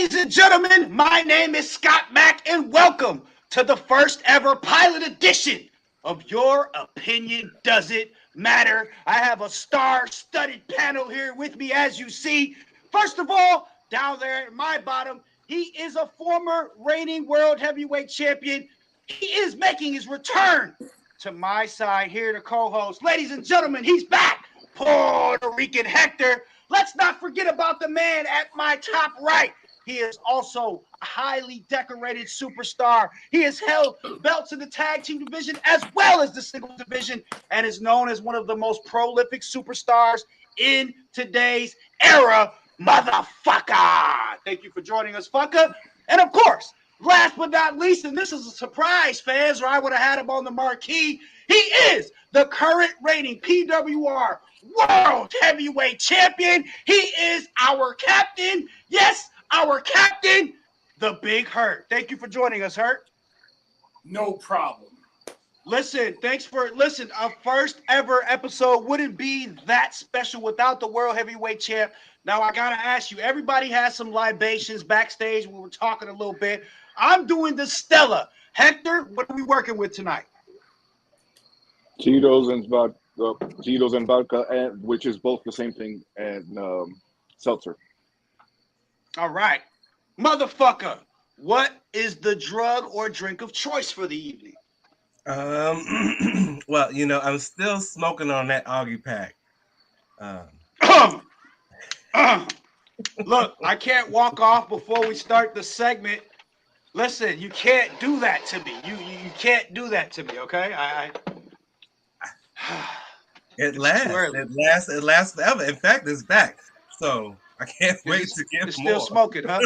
Ladies and gentlemen, my name is Scott Mack, and welcome to the first ever pilot edition of Your Opinion Doesn't Matter. I have a star-studded panel here with me, as you see. First of all, down there at my bottom, he is a former reigning world heavyweight champion. He is making his return to my side here to co-host. Ladies and gentlemen, he's back, Puerto Rican Hector. Let's not forget about the man at my top right. He is also a highly decorated superstar. He has held belts in the tag team division as well as the singles division and is known as one of the most prolific superstars in today's era, Motherfucka. Thank you for joining us, Fucka. And of course, last but not least, and this is a surprise, fans, or I would have had him on the marquee, he is the current reigning PWR World Heavyweight Champion. He is our captain. Yes, our captain, the Big Hurt. Thank you for joining us, Hurt. No problem. Listen, our first ever episode wouldn't be that special without the World Heavyweight Champ. Now, I got to ask you, everybody has some libations backstage. We were talking a little bit. I'm doing the Stella. Hector, what are we working with tonight? Cheetos and vodka, and which is both the same thing, and seltzer. All right. Motherfucker, what is the drug or drink of choice for the evening? Well, I'm still smoking on that Augie pack. Look, I can't walk off before we start the segment. Listen, you can't do that to me. You can't do that to me, okay? It lasts forever. In fact, it's back. So I can't wait to get more. Still smoking, huh?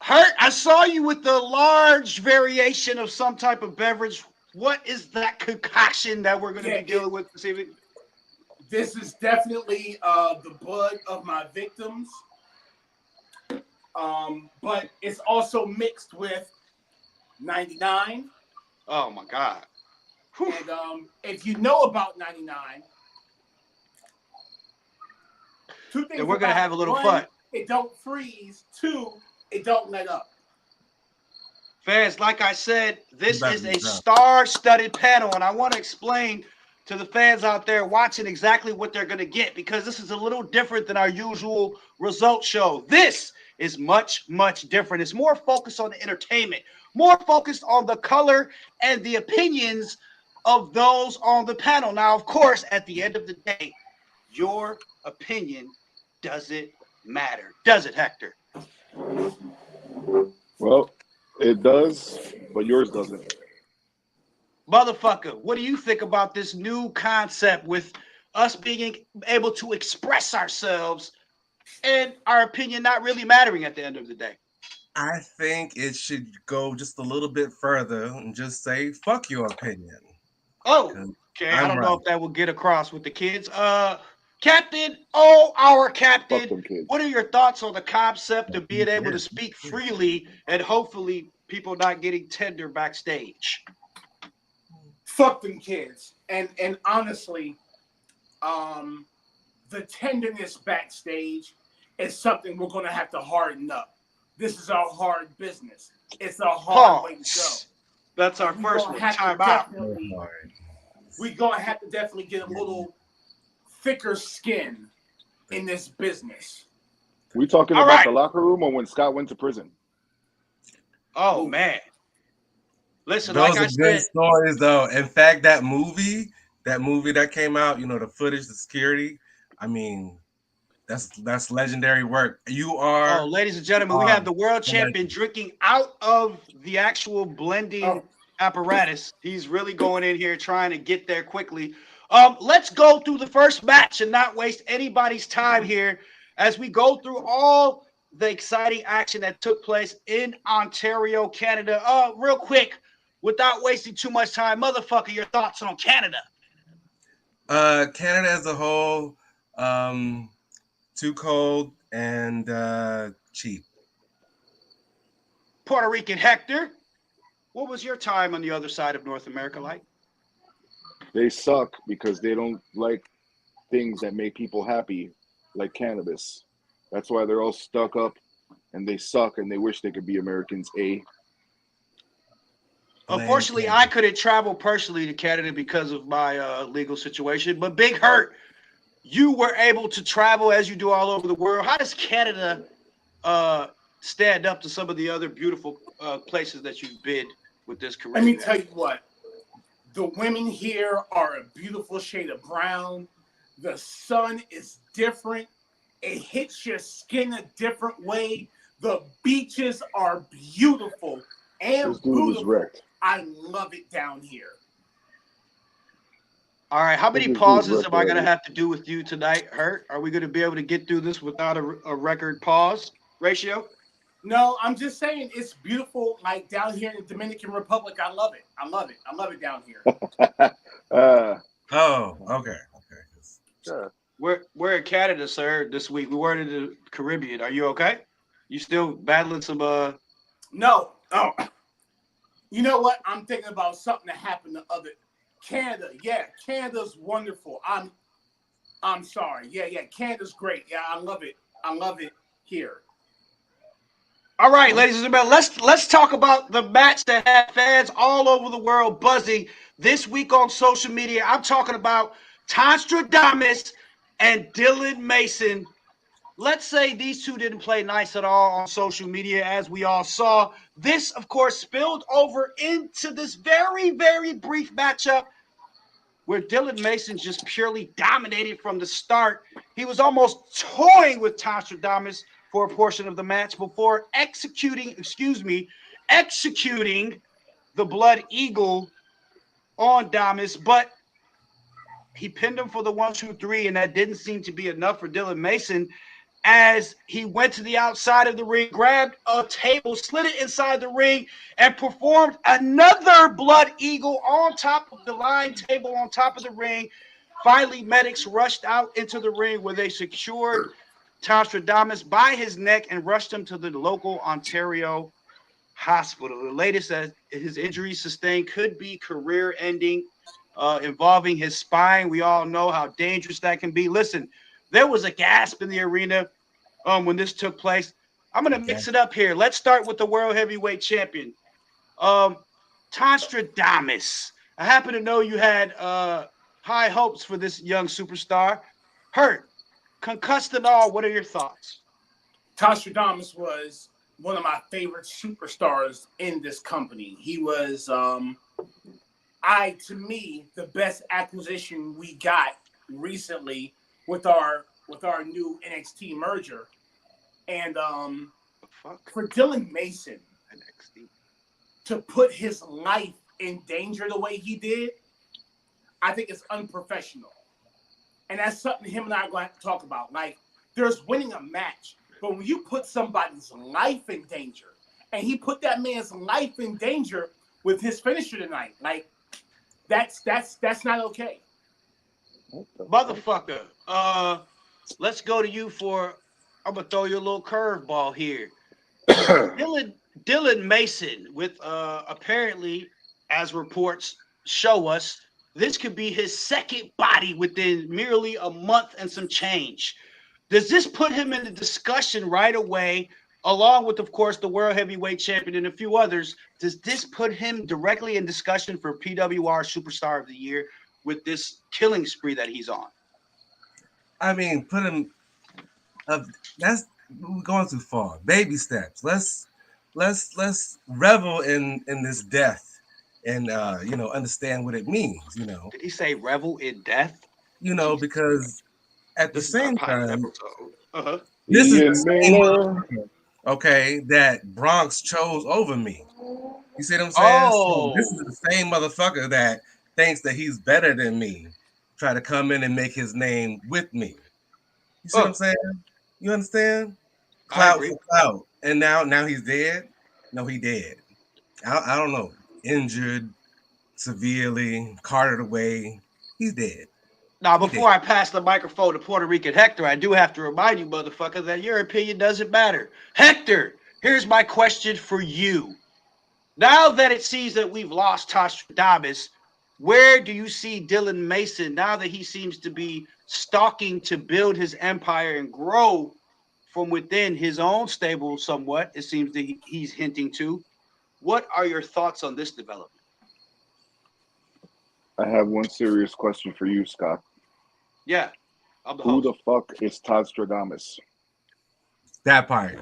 Hurt, I saw you with the large variation of some type of beverage. What is that concoction that we're going to be dealing with this evening? This is definitely the blood of my victims. But it's also mixed with 99. Oh, my God. Whew. And if you know about 99, two things. And we're going to have a little one, fun. It don't freeze. Two, it don't let up. Fans, like I said, this is a star-studded panel, and I want to explain to the fans out there watching exactly what they're going to get, because this is a little different than our usual result show. This is much, much different. It's more focused on the entertainment, more focused on the color and the opinions of those on the panel. Now, of course, at the end of the day, your opinion doesn't matter. Does it, Hector? Well, it does, but yours doesn't. Motherfucker, what do you think about this new concept with us being able to express ourselves and our opinion not really mattering at the end of the day? I think it should go just a little bit further and just say, fuck your opinion. Oh, okay. I don't know if that will get across with the kids. Captain, our captain, what are your thoughts on the concept of being able to speak freely and hopefully people not getting tender backstage? Fuck them kids. And honestly, the tenderness backstage is something we're going to have to harden up. This is our hard business. It's a hard way to go. That's our first one. Time out. We're going to have to definitely get a little thicker skin in this business. We talking about the locker room or when Scott went to prison? Oh, man. Listen, those like are I said, good stories, though. In fact, that movie that came out, the footage, the security, I mean, that's legendary work. You are. Oh, ladies and gentlemen, we have the world champion drinking out of the actual blending apparatus. He's really going in here trying to get there quickly. Let's go through the first match and not waste anybody's time here as we go through all the exciting action that took place in Ontario, Canada. Real quick, without wasting too much time, motherfucker, your thoughts on Canada? Canada as a whole, too cold and cheap. Puerto Rican Hector, what was your time on the other side of North America like? They suck because they don't like things that make people happy, like cannabis. That's why they're all stuck up and they suck, and they wish they could be Americans. Unfortunately, I couldn't travel personally to Canada because of my legal situation. But Big Hurt, you were able to travel as you do all over the world. How does Canada stand up to some of the other beautiful places that you've been with this career? Let me tell you what. The women here are a beautiful shade of brown. The sun is different. It hits your skin a different way. The beaches are beautiful and This dude was beautiful. wrecked. I love it down here. All right, how many This dude's pauses wrecked am I going to already. have to do with you tonight, Hurt? Are we going to be able to get through this without a record pause ratio? No, I'm just saying it's beautiful. Like down here in the Dominican Republic, I love it. I love it. I love it down here. Oh, okay. Yeah. We're in Canada, sir, this week. We weren't in the Caribbean. Are you okay? You still battling some No. Oh. You know what? I'm thinking about something that happened to other Canada. Yeah, Canada's wonderful. I'm sorry. Yeah, Canada's great. Yeah, I love it. I love it here. All right, ladies and gentlemen, let's talk about the match that had fans all over the world buzzing this week on social media. I'm talking about Tanstradamus and Dylan Mason. Let's say these two didn't play nice at all on social media, as we all saw. This, of course, spilled over into this very, very brief matchup where Dylan Mason just purely dominated from the start. He was almost toying with Tanstradamus for a portion of the match before executing the Blood Eagle on Damas, but he pinned him for the 1-2-3, and that didn't seem to be enough for Dylan Mason as he went to the outside of the ring, grabbed a table, slid it inside the ring, and performed another Blood Eagle on top of the line table on top of the ring. Finally, medics rushed out into the ring where they secured Tanstradamus by his neck and rushed him to the local Ontario hospital. The latest that his injuries sustained could be career-ending, involving his spine. We all know how dangerous that can be. Listen, there was a gasp in the arena when this took place. I'm going to mix it up here. Let's start with the World Heavyweight Champion, Tanstradamus. I happen to know you had high hopes for this young superstar. Hurt, concussed and all, what are your thoughts? Tanstradamus was one of my favorite superstars in this company. He was, to me, the best acquisition we got recently with our new NXT merger. And for Dylan Mason to put his life in danger the way he did, I think it's unprofessional. And that's something him and I are going to have to talk about. Like, there's winning a match, but when you put somebody's life in danger, and he put that man's life in danger with his finisher tonight, like, that's not okay. Motherfucker, let's go to you for, I'm going to throw you a little curveball here. Dylan Mason, with apparently, as reports show us, this could be his second body within merely a month and some change. Does this put him in the discussion right away, along with, of course, the World Heavyweight Champion and a few others? Does this put him directly in discussion for PWR Superstar of the Year with this killing spree that he's on? I mean, put him up. That's going too far. Baby steps. Let's revel in this death and understand what it means. Did he say revel in death? Because at the same time, This is the same motherfucker, okay, that Bronx chose over me. You see what I'm saying? So this is the same motherfucker that thinks that he's better than me, try to come in and make his name with me. You see what I'm saying? You understand? Clout for clout. And now he's dead? No, he dead. I don't know. Injured severely, carted away. He's dead. Now, before I pass the microphone to Puerto Rican Hector, I do have to remind you, motherfucker, that your opinion doesn't matter. Hector, here's my question for you. Now that it seems that we've lost Tanstradamus, where do you see Dylan Mason now that he seems to be stalking to build his empire and grow from within his own stable somewhat. It seems that he's hinting to. What are your thoughts on this development? I have one serious question for you, Scott. Yeah. Who the fuck is Todd Stradamus? That part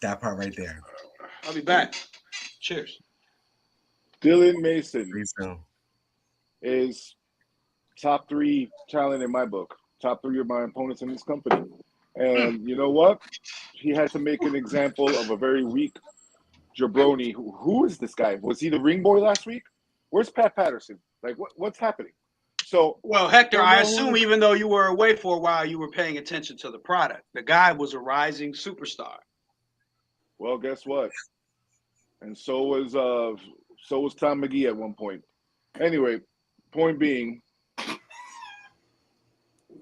right there. I'll be back. Cheers. Dylan Mason Soon. is top 3 talent in my book. Top 3 of my opponents in this company. And you know what? He had to make an example of a very weak jabroni. Who is this guy? Was he the ring boy last week? Where's Pat Patterson? Like, what's happening? So, well, Hector, I assume even though you were away for a while, you were paying attention to the product. The guy was a rising superstar. Well, guess what? And so was Tom McGee at one point. Anyway, point being,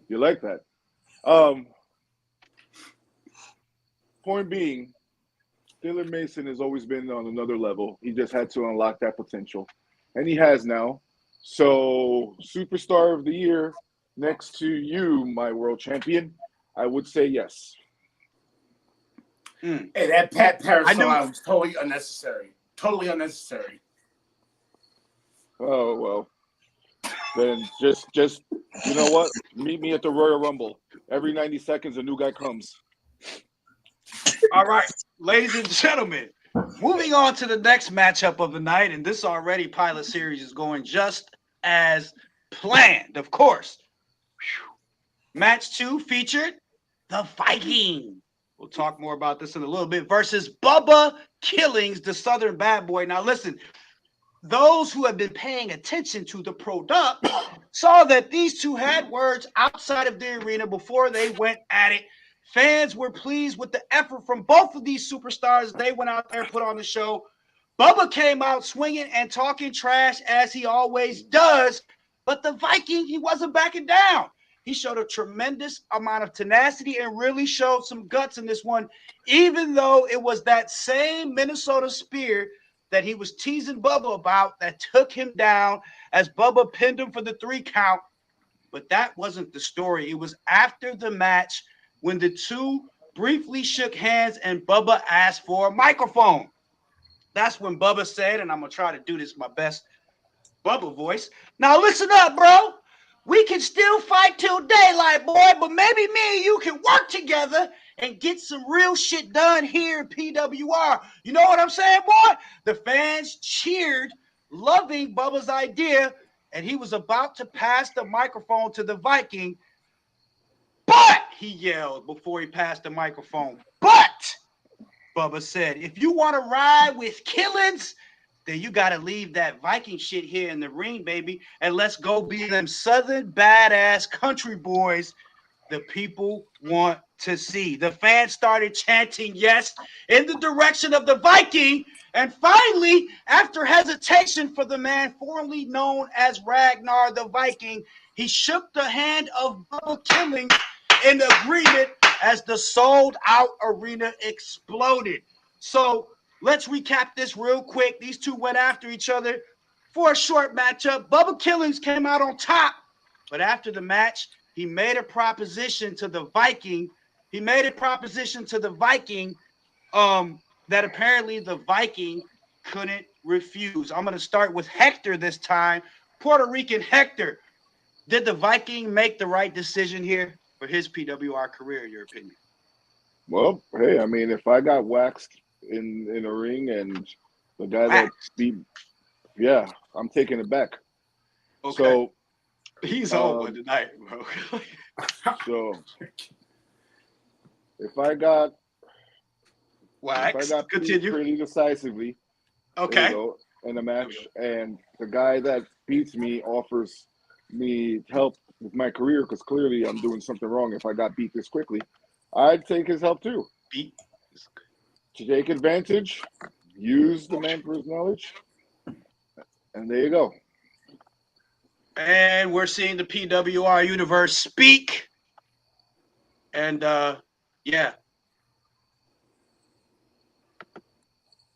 you like that? Point being, Dylan Mason has always been on another level. He just had to unlock that potential, and he has now. So, superstar of the year next to you, my world champion, I would say yes. Hey, that Pat Patterson was totally unnecessary. Totally unnecessary. Oh, well. Then just you know what? Meet me at the Royal Rumble. Every 90 seconds, a new guy comes. All right, ladies and gentlemen, moving on to the next matchup of the night, and this already pilot series is going just as planned, of course. Match 2 featured the Viking. We'll talk more about this in a little bit. Versus Bubba Killings, the Southern Bad Boy. Now, listen, those who have been paying attention to the product saw that these two had words outside of the arena before they went at it. Fans were pleased with the effort from both of these superstars. They went out there, put on the show. Bubba came out swinging and talking trash as he always does. But the Viking, he wasn't backing down. He showed a tremendous amount of tenacity and really showed some guts in this one, even though it was that same Minnesota spear that he was teasing Bubba about that took him down as Bubba pinned him for the 3 count. But that wasn't the story. It was after the match when the two briefly shook hands and Bubba asked for a microphone. That's when Bubba said, and I'm going to try to do this my best Bubba voice. Now listen up, bro. We can still fight till daylight, boy, but maybe me and you can work together and get some real shit done here in PWR. You know what I'm saying, boy? The fans cheered, loving Bubba's idea, and he was about to pass the microphone to the Viking. But, he yelled before he passed the microphone, but, Bubba said, if you want to ride with Killings, then you got to leave that Viking shit here in the ring, baby, and let's go be them Southern badass country boys the people want to see. The fans started chanting yes in the direction of the Viking, and finally, after hesitation for the man formerly known as Ragnar the Viking, he shook the hand of Bubba Killings in agreement as the sold-out arena exploded. So let's recap this real quick. These two went after each other for a short matchup. Bubba Killings came out on top, but after the match, he made a proposition to the Viking. That apparently the Viking couldn't refuse. I'm going to start with Hector this time. Puerto Rican Hector, did the Viking make the right decision here for his PWR career, in your opinion? Well, hey, I mean, if I got waxed in a ring and the guy that beat, yeah, I'm taking it back. Okay. So he's on one tonight, bro. So if I got waxed, continue pretty decisively, okay, in a match, and the guy that beats me offers me help with my career because clearly I'm doing something wrong if I got beat this quickly, I'd take his help too. To take advantage, use the man for his knowledge, and there you go. And we're seeing the PWR universe speak. And yeah.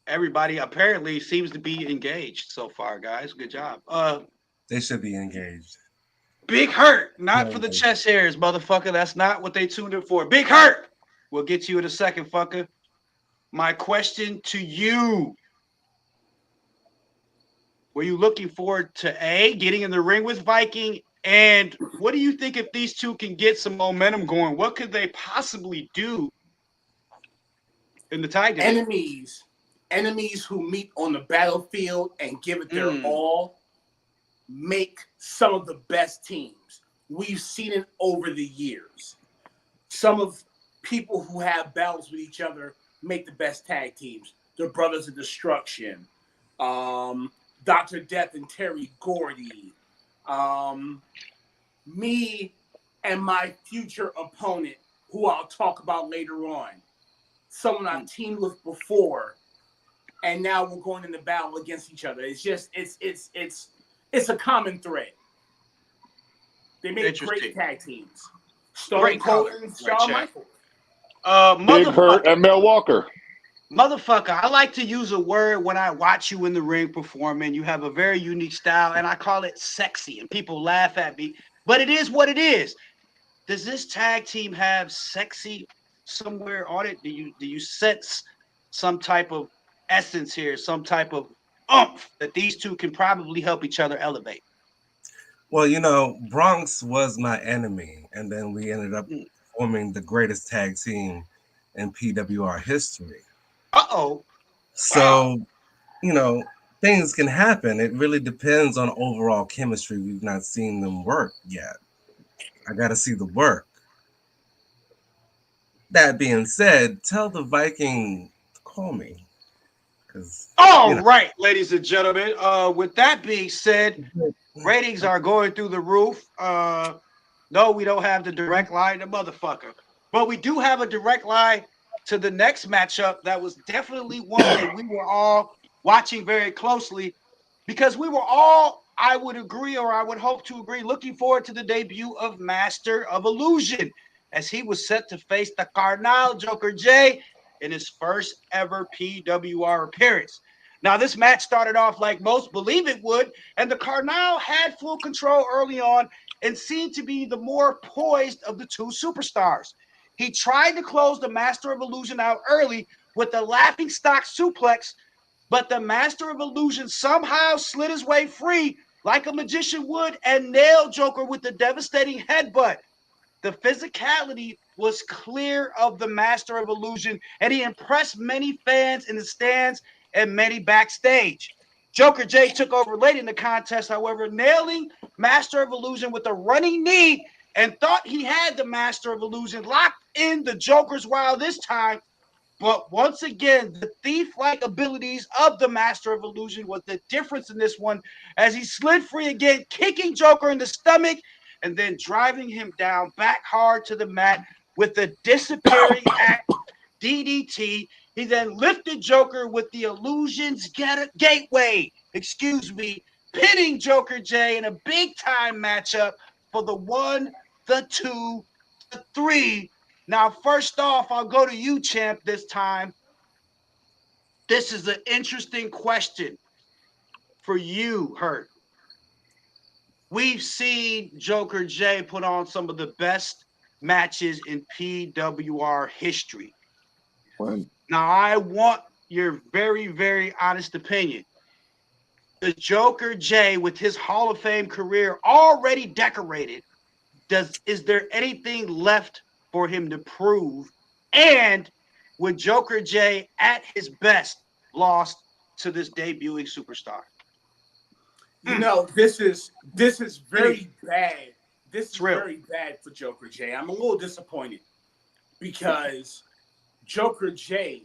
Everybody apparently seems to be engaged so far, guys. Good job. They should be engaged. Big Hurt, not for the chest hairs, motherfucker. That's not what they tuned in for. Big Hurt We'll get to you in a second, fucker. My question to you. Were you looking forward to A, getting in the ring with Viking? And what do you think if these two can get some momentum going? What could they possibly do in the tag division? Enemies who meet on the battlefield and give it their all make some of the best teams. We've seen it over the years. Some of people who have battles with each other make the best tag teams. The Brothers of Destruction, Dr. Death and Terry Gordy, me and my future opponent, who I'll talk about later on. Someone I've teamed with before, and now we're going into battle against each other. It's just it's a common thread. They make great tag teams. Stone Cold and Shawn Michaels. Big Hurt and Mel Walker. Motherfucker, I like to use a word when I watch you in the ring performing. You have a very unique style, and I call it sexy, and people laugh at me, but it is what it is. Does this tag team have sexy somewhere on it? Do you sense some type of essence here, some type of oomph that these two can probably help each other elevate? Well, you know, Bronx was my enemy, and then we ended up forming the greatest tag team in PWR history. So, you know, things can happen. It really depends on overall chemistry. We've not seen them work yet. I got to see the work. That being said, tell the Viking to call me. Right, ladies and gentlemen. With that being said, ratings are going through the roof. No, we don't have the direct line to motherfucker, but we do have a direct line to the next matchup. That was definitely one that we were all watching very closely because we were all, I would agree, or I would hope to agree, looking forward to the debut of Master of Illusion as he was set to face the Carnal Joker J in his first ever PWR appearance. Now, this match started off like most believe it would, and the Carnal had full control early on and seemed to be the more poised of the two superstars. He tried to close the Master of Illusion out early with the laughing stock suplex, but the Master of Illusion somehow slid his way free like a magician would and nailed Joker with the devastating headbutt. The physicality was clear of the Master of Illusion, and he impressed many fans in the stands and many backstage. Joker J took over late in the contest, however, nailing Master of Illusion with a running knee and thought he had the Master of Illusion locked in the Joker's while this time. But once again, the thief-like abilities of the Master of Illusion was the difference in this one as he slid free again, kicking Joker in the stomach and then driving him down back hard to the mat with the disappearing act DDT. He then lifted Joker with the Illusion's Gateway, pinning Joker J in a big-time matchup for the 1, the 2, the 3. Now, first off, I'll go to you, champ, this time. This is an interesting question for you, Hurt. We've seen Joker J put on some of the best matches in PWR history. When? Now, I want your very, very honest opinion. The Joker J, with his Hall of Fame career already decorated, is there anything left for him to prove? And would Joker J at his best lost to this debuting superstar? You know, this is very bad. This is very bad for Joker J. I'm a little disappointed because Joker J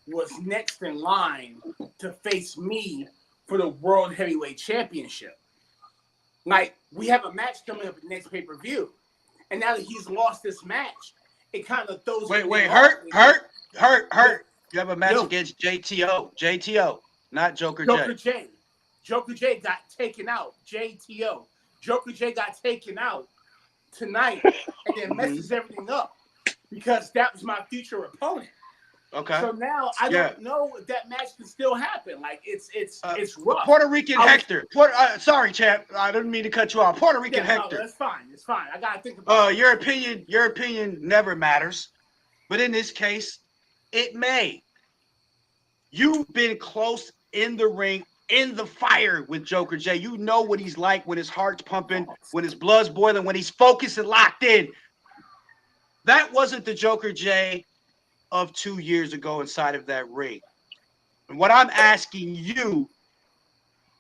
was next in line to face me for the World Heavyweight Championship. Like, we have a match coming up at the next pay-per-view. And now that he's lost this match, it kind of throws... Wait, Hurt. You have a match against JTO, not Joker J. Joker J got taken out. JTO. Joker J got taken out tonight and then messes everything up because that was my future opponent. Okay. So now I don't know if that match can still happen. Like it's rough. Puerto Rican Hector. Sorry, champ. I didn't mean to cut you off. Puerto Rican Hector. No, that's fine. It's fine. I gotta think about your opinion never matters. but in this case, it may. You've been close in the ring, in the fire with Joker J. You know what he's like when his heart's pumping, when his blood's boiling, when he's focused and locked in. That wasn't the Joker J of 2 years ago inside of that ring. And what I'm asking you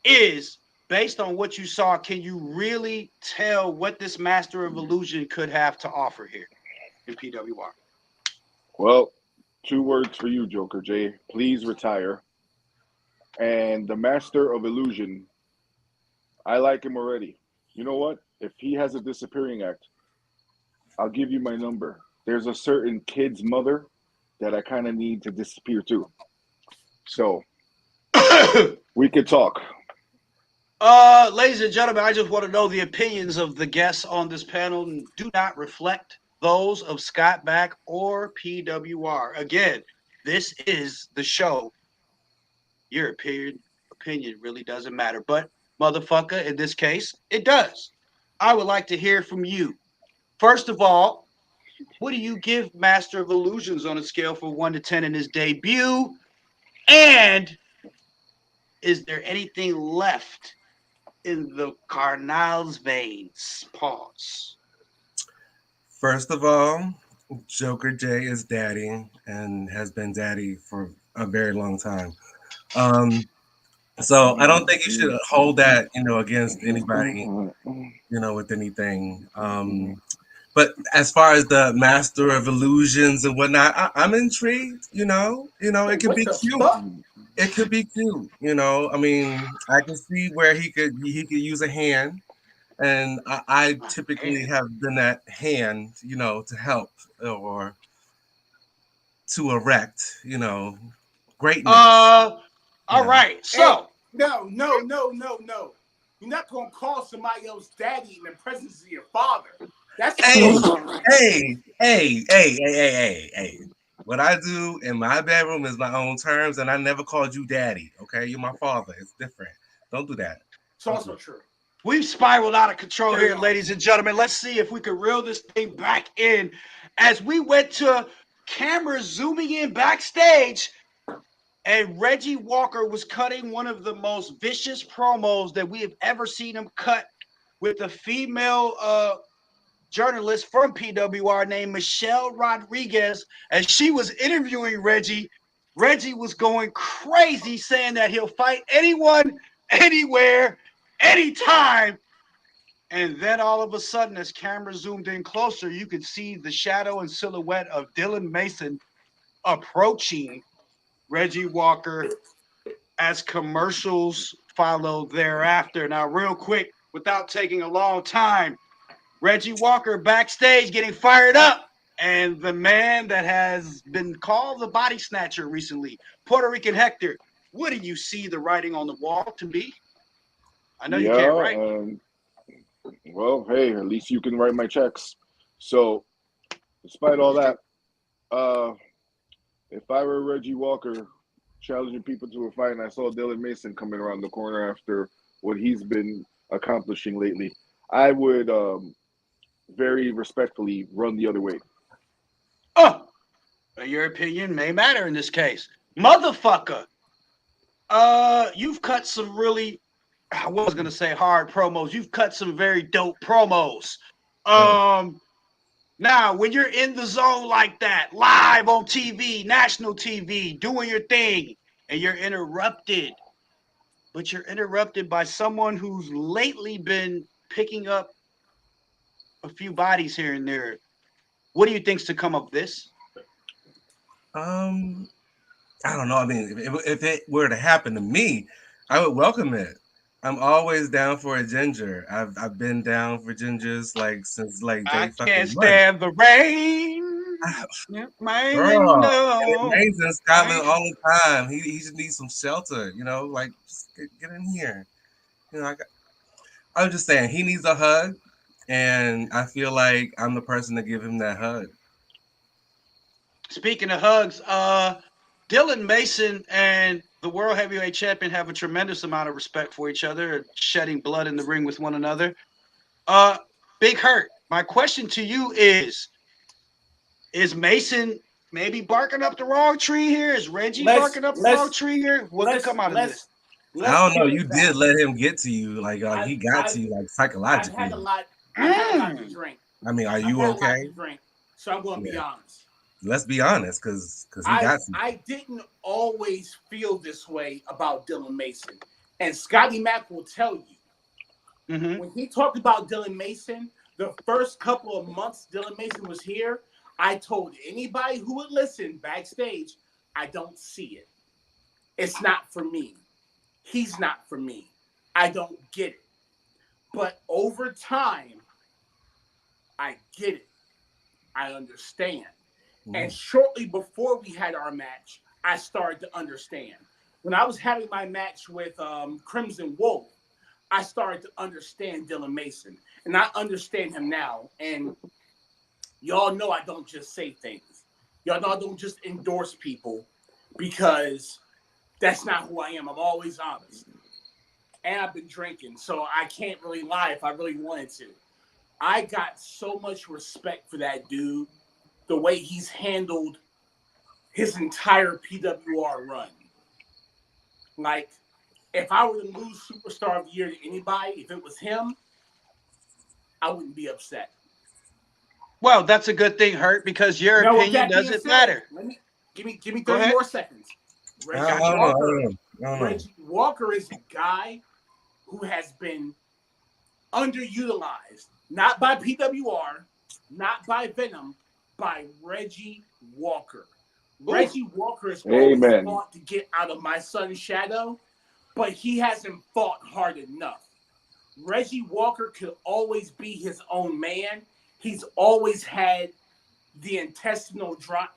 is, based on what you saw, can you really tell what this Master of Illusion could have to offer here in PWR? Well, 2 words for you, Joker J. Please retire. And the Master of Illusion, I like him already. You know what? If he has a disappearing act, I'll give you my number. There's a certain kid's mother that I kind of need to disappear too. So we could talk. Ladies and gentlemen, I just want to know the opinions of the guests on this panel and do not reflect those of Scott Mack or PWR. Again, this is the show. Your opinion really doesn't matter. But, motherfucker, in this case, it does. I would like to hear from you. First of all, what do you give Master of Illusions on a scale from 1 to 10 in his debut? And is there anything left in the Carnal's veins? Pause. First of all, Joker J is daddy and has been daddy for a very long time. So I don't think you should hold that, against anybody, with anything. But as far as the Master of Illusions and whatnot, I'm intrigued. It could be cute. It could be cute. I mean, I can see where he could use a hand, and I typically have been that hand, to help or to erect, greatness. All right. So no. You're not gonna call somebody else daddy in the presence of your father. That's hey. What I do in my bedroom is my own terms, and I never called you daddy. Okay, you're my father. It's different. Don't do that. It's also true. We've spiraled out of control here, ladies and gentlemen. Let's see if we can reel this thing back in. As we went to cameras zooming in backstage, and Reggie Walker was cutting one of the most vicious promos that we have ever seen him cut with a female journalist from PWR named Michelle Rodriguez. As she was interviewing Reggie, Reggie was going crazy, saying that he'll fight anyone, anywhere, anytime. And then all of a sudden, as camera zoomed in closer, you could see the shadow and silhouette of Dylan Mason approaching Reggie Walker as commercials follow thereafter. Now, real quick, without taking a long time, Reggie Walker backstage getting fired up. And the man that has been called the body snatcher recently, Puerto Rican Hector, what do you see the writing on the wall to be? I know you can't write. Well, hey, at least you can write my checks. So, despite all that, if I were Reggie Walker challenging people to a fight and I saw Dylan Mason coming around the corner after what he's been accomplishing lately, I would very respectfully run the other way. Oh, your opinion may matter in this case. Motherfucker, you've cut some really, I was going to say hard promos. You've cut some very dope promos. Now, when you're in the zone like that, live on TV, national TV, doing your thing, and you're interrupted, but you're interrupted by someone who's lately been picking up a few bodies here and there. What do you think's to come of this? I don't know. I mean, if it were to happen to me, I would welcome it. I'm always down for a ginger. I've been down for gingers since day I fucking can't stand the rain. Girl, it rains in Scotland all the time. He just needs some shelter, just get in here. I'm just saying he needs a hug, and I feel like I'm the person to give him that hug. Speaking of hugs, Dylan Mason and the World Heavyweight Champion have a tremendous amount of respect for each other, shedding blood in the ring with one another. Big Hurt, my question to you is Mason maybe barking up the wrong tree here? Is Reggie barking up the wrong tree here? What could come out of this? I don't know. You did let him get to you, like he got to you, like psychologically. I've had a lot to drink. I mean, are you okay? So I'm going to be honest. Let's be honest, because he got you. I didn't always feel this way about Dylan Mason, and Scotty Mack will tell you. When he talked about Dylan Mason, the first couple of months Dylan Mason was here, I told anybody who would listen backstage, I don't see it. It's not for me. He's not for me. I don't get it. But over time, I get it. I understand. And shortly before we had our match, I started to understand. When I was having my match with Crimson Wolf, I started to understand Dylan Mason. And I understand him now. And y'all know I don't just say things. Y'all know I don't just endorse people because that's not who I am. I'm always honest. And I've been drinking, so I can't really lie if I really wanted to. I got so much respect for that dude, the way he's handled his entire PWR run. Like, if I were to lose Superstar of the Year to anybody, if it was him, I wouldn't be upset. Well, that's a good thing, Hurt, because your opinion doesn't matter. Give me 30 more seconds. Reggie Walker is a guy who has been underutilized, not by PWR, not by Venom, by Reggie Walker. Ooh. Reggie Walker has always fought to get out of my son's shadow, but he hasn't fought hard enough. Reggie Walker could always be his own man. He's always had the internal drive.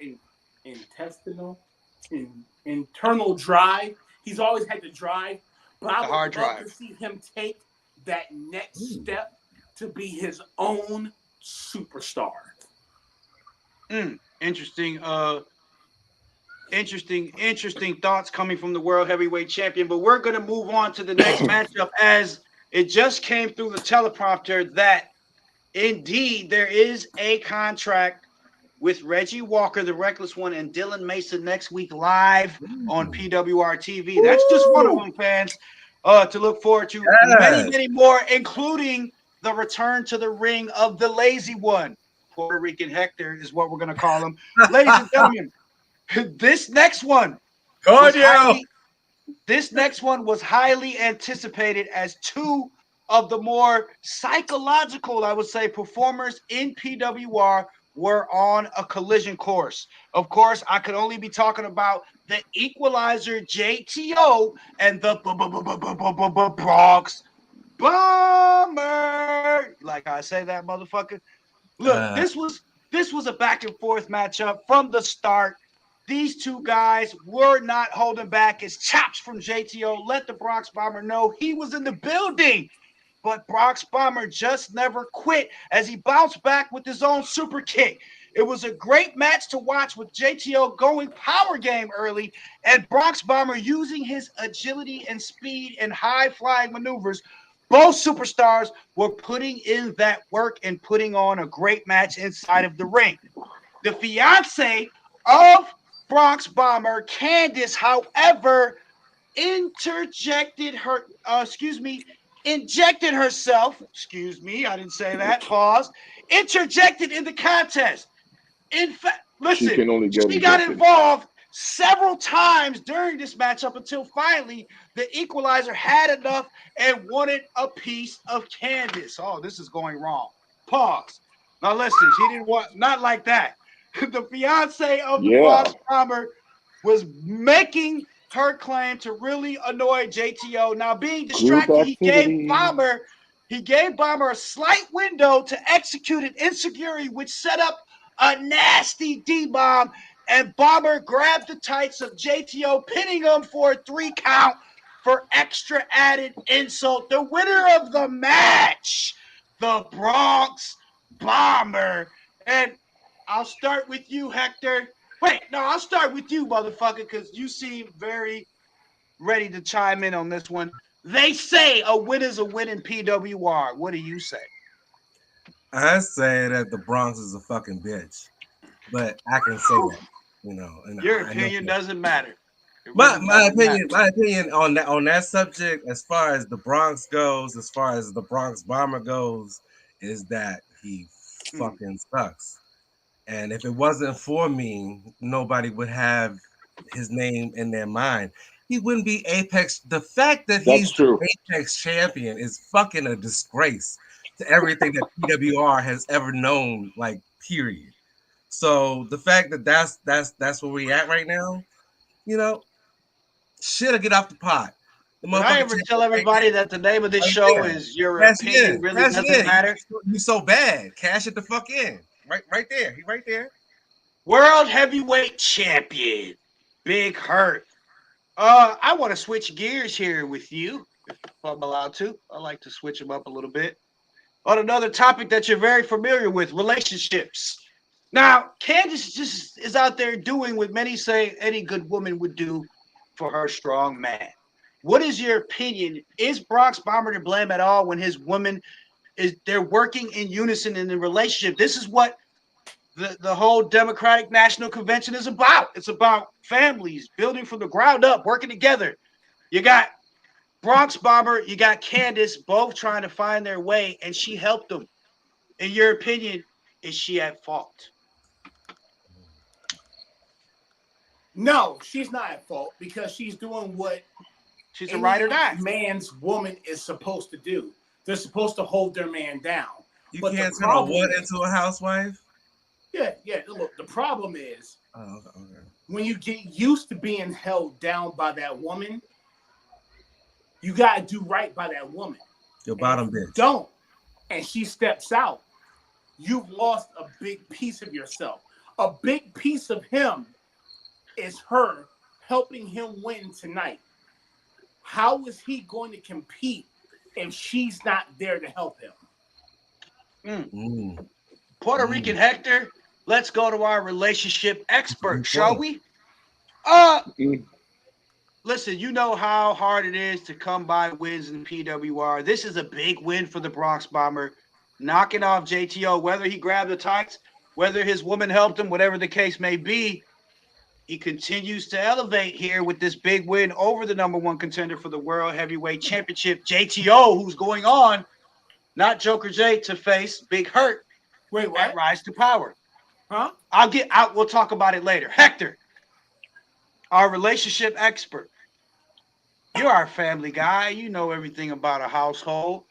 He's always had the drive, but I would love to see him take that next step to be his own superstar. Interesting thoughts coming from the World Heavyweight Champion, but we're going to move on to the next matchup as it just came through the teleprompter that indeed there is a contract with Reggie Walker, the Reckless One, and Dylan Mason next week live on PWR TV. That's just one of them, fans, to look forward to. Many, many more, including the return to the ring of the lazy one. Puerto Rican Hector is what we're going to call him. Ladies and gentlemen, this next one was highly anticipated as two of the more psychological, I would say, performers in PWR were on a collision course. Of course, I could only be talking about the Equalizer JTO and the Bronx Bomber. Like I say that, motherfucker. Look, this was a back and forth matchup from the start. These two guys were not holding back. As chops from JTO let the Bronx Bomber know he was in the building. But Bronx Bomber just never quit as he bounced back with his own super kick. It was a great match to watch with JTO going power game early and Bronx Bomber using his agility and speed and high-flying maneuvers. Both superstars were putting in that work and putting on a great match inside of the ring. The fiance of Bronx Bomber, Candace, however, injected herself, interjected in the contest. In fact, listen, she got involved several times during this matchup until finally the Equalizer had enough and wanted a piece of Candace. Oh, this is going wrong. Pause. Now listen, she didn't want, not like that. The fiance of the Bronx Bomber was making her claim to really annoy JTO. Now being distracted, he gave Bomber a slight window to execute an insecurity, which set up a nasty D-bomb, and Bomber grabbed the tights of JTO, pinning him for a 3 count for extra added insult. The winner of the match, the Bronx Bomber. And I'll start with you, Hector. Wait, no, I'll start with you, motherfucker, because you seem very ready to chime in on this one. They say a win is a win in PWR. What do you say? I say that the Bronx is a fucking bitch, but I can say that. You know, and your opinion doesn't matter. My opinion on that subject, as far as the Bronx goes, as far as the Bronx Bomber goes, is that he fucking sucks. And if it wasn't for me, nobody would have his name in their mind. He wouldn't be Apex. The fact that he's Apex champion is fucking a disgrace to everything that PWR has ever known, like, period. So the fact that that's where we at right now, you know, shit'll get off the pot. Did I ever tell everybody that the name of this show is Your Opinion Really Doesn't Matter? You so bad. Cash it the fuck in. Right there. He right there. World Heavyweight Champion, Big Hurt. I want to switch gears here with you, if I'm allowed to. I like to switch them up a little bit. On another topic that you're very familiar with, relationships. Now, Candace just is out there doing what many say any good woman would do for her strong man. What is your opinion? Is Bronx Bomber to blame at all when his woman they're working in unison in the relationship? This is what the whole Democratic National Convention is about. It's about families building from the ground up, working together. You got Bronx Bomber, you got Candace, both trying to find their way, and she helped them. In your opinion, is she at fault? No, she's not at fault because she's doing what she's a ride or die man's woman is supposed to do. They're supposed to hold their man down. You can't turn a wood into a housewife? Yeah. Look, the problem is when you get used to being held down by that woman, you got to do right by that woman. Your bottom bitch. Don't. And she steps out. You've lost a big piece of yourself. A big piece of him is her helping him win tonight. How is he going to compete if she's not there to help him? Puerto Rican Hector, let's go to our relationship expert, shall we? Listen, you know how hard it is to come by wins in PWR. This is a big win for the Bronx Bomber, knocking off JTO, whether he grabbed the tights, whether his woman helped him, whatever the case may be. He continues to elevate here with this big win over the #1 contender for the World Heavyweight Championship, JTO, who's going on, not Joker J, to face Big Hurt. Wait, what? Rise to Power. Huh? We'll talk about it later. Hector, our relationship expert. You're our family guy. You know everything about a household.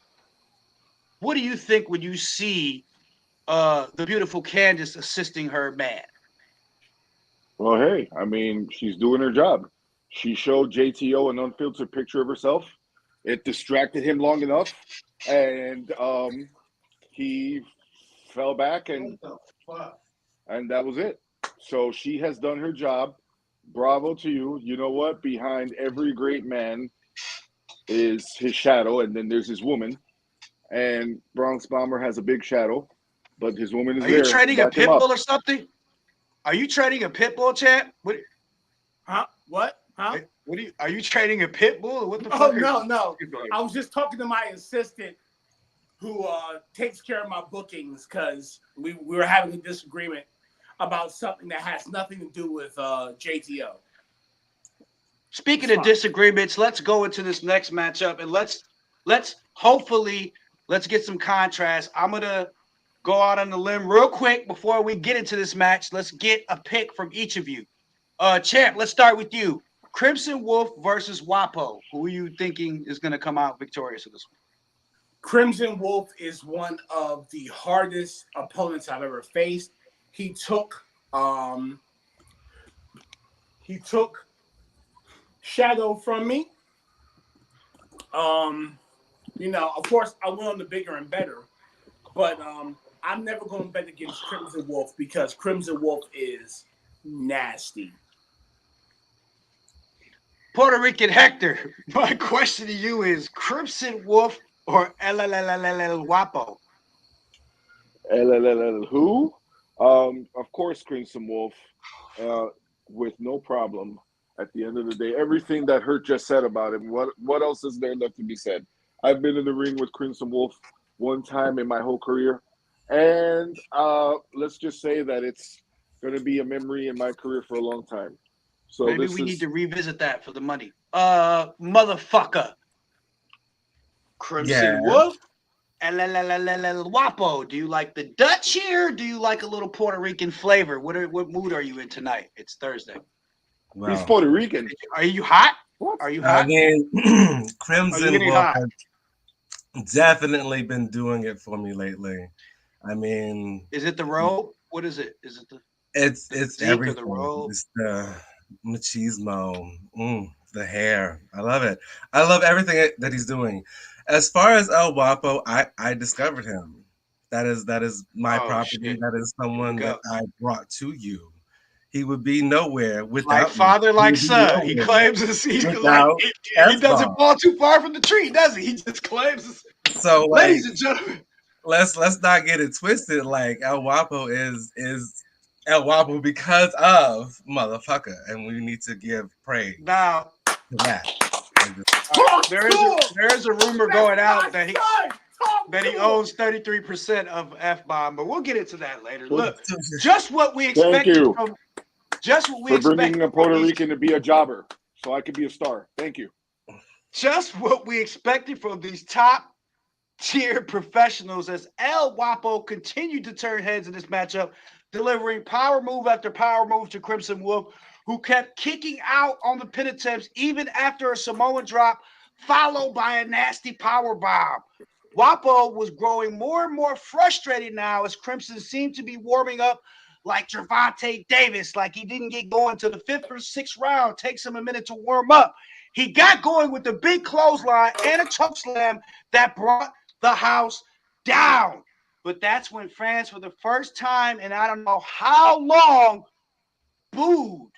What do you think when you see the beautiful Candace assisting her man? Well, hey, I mean, she's doing her job. She showed JTO an unfiltered picture of herself. It distracted him long enough, and he fell back, and that was it. So she has done her job. Bravo to you. You know what? Behind every great man is his shadow, and then there's his woman. And Bronx Bomber has a big shadow, but his woman is there. Are you training a pit bull or something? Are you training a pit bull, champ? What? Huh? What? Huh? Are you training a pit bull? Or what the fuck? Oh, no. I was just talking to my assistant who takes care of my bookings because we were having a disagreement about something that has nothing to do with JTO. Speaking of disagreements, let's go into this next matchup and let's hopefully get some contrast. I'm gonna go out on the limb real quick before we get into this match. Let's get a pick from each of you. Champ, let's start with you. Crimson Wolf versus Wapo. Who are you thinking is gonna come out victorious in this one? Crimson Wolf is one of the hardest opponents I've ever faced. He took Shadow from me. Of course, I went on the bigger and better, but I'm never going to bet against Crimson Wolf because Crimson Wolf is nasty. Puerto Rican Hector, my question to you is Crimson Wolf or El Guapo? Who? Of course, Crimson Wolf, with no problem. At the end of the day, everything that Hurt just said about him, what else is there left to be said? I've been in the ring with Crimson Wolf one time in my whole career, and let's just say that it's going to be a memory in my career for a long time. So maybe we need to revisit that for the money. Motherfucker. Crimson Wolf and Wapo. Do you like the Dutch here? Or do you like a little Puerto Rican flavor? What mood are you in tonight? It's Thursday. Wow. He's Puerto Rican. Are you hot? What? Are you hot? I mean, Crimson Wolf has definitely been doing it for me lately. I mean, is it the robe? What is it? Is it the? It's everything. The robe? It's the machismo, the hair. I love it. I love everything that he's doing. As far as El Guapo, I discovered him. That is my property. Shit. That is someone that I brought to you. He would be nowhere without like father, me. Like son. He claims he's like he doesn't fall too far from the tree, does he? He just claims. So, ladies and gentlemen, let's not get it twisted. Like El Guapo is El Guapo because of motherfucker, and we need to give praise now to that. There's a rumor going out that he owns 33% of F-bomb, but we'll get into that later. Look, just what we expected from. Just what we expected. Bringing a Puerto Rican to be a jobber, so I could be a star. Thank you. Just what we expected from these top-tier professionals as El Guapo continued to turn heads in this matchup, delivering power move after power move to Crimson Wolf, who kept kicking out on the pin attempts even after a Samoan drop, followed by a nasty power bomb. Guapo was growing more and more frustrated now as Crimson seemed to be warming up like Gervonta Davis, like he didn't get going to the 5th or 6th round. Takes him a minute to warm up. He got going with the big clothesline and a choke slam that brought the house down. But that's when fans, for the first time in I don't know how long, booed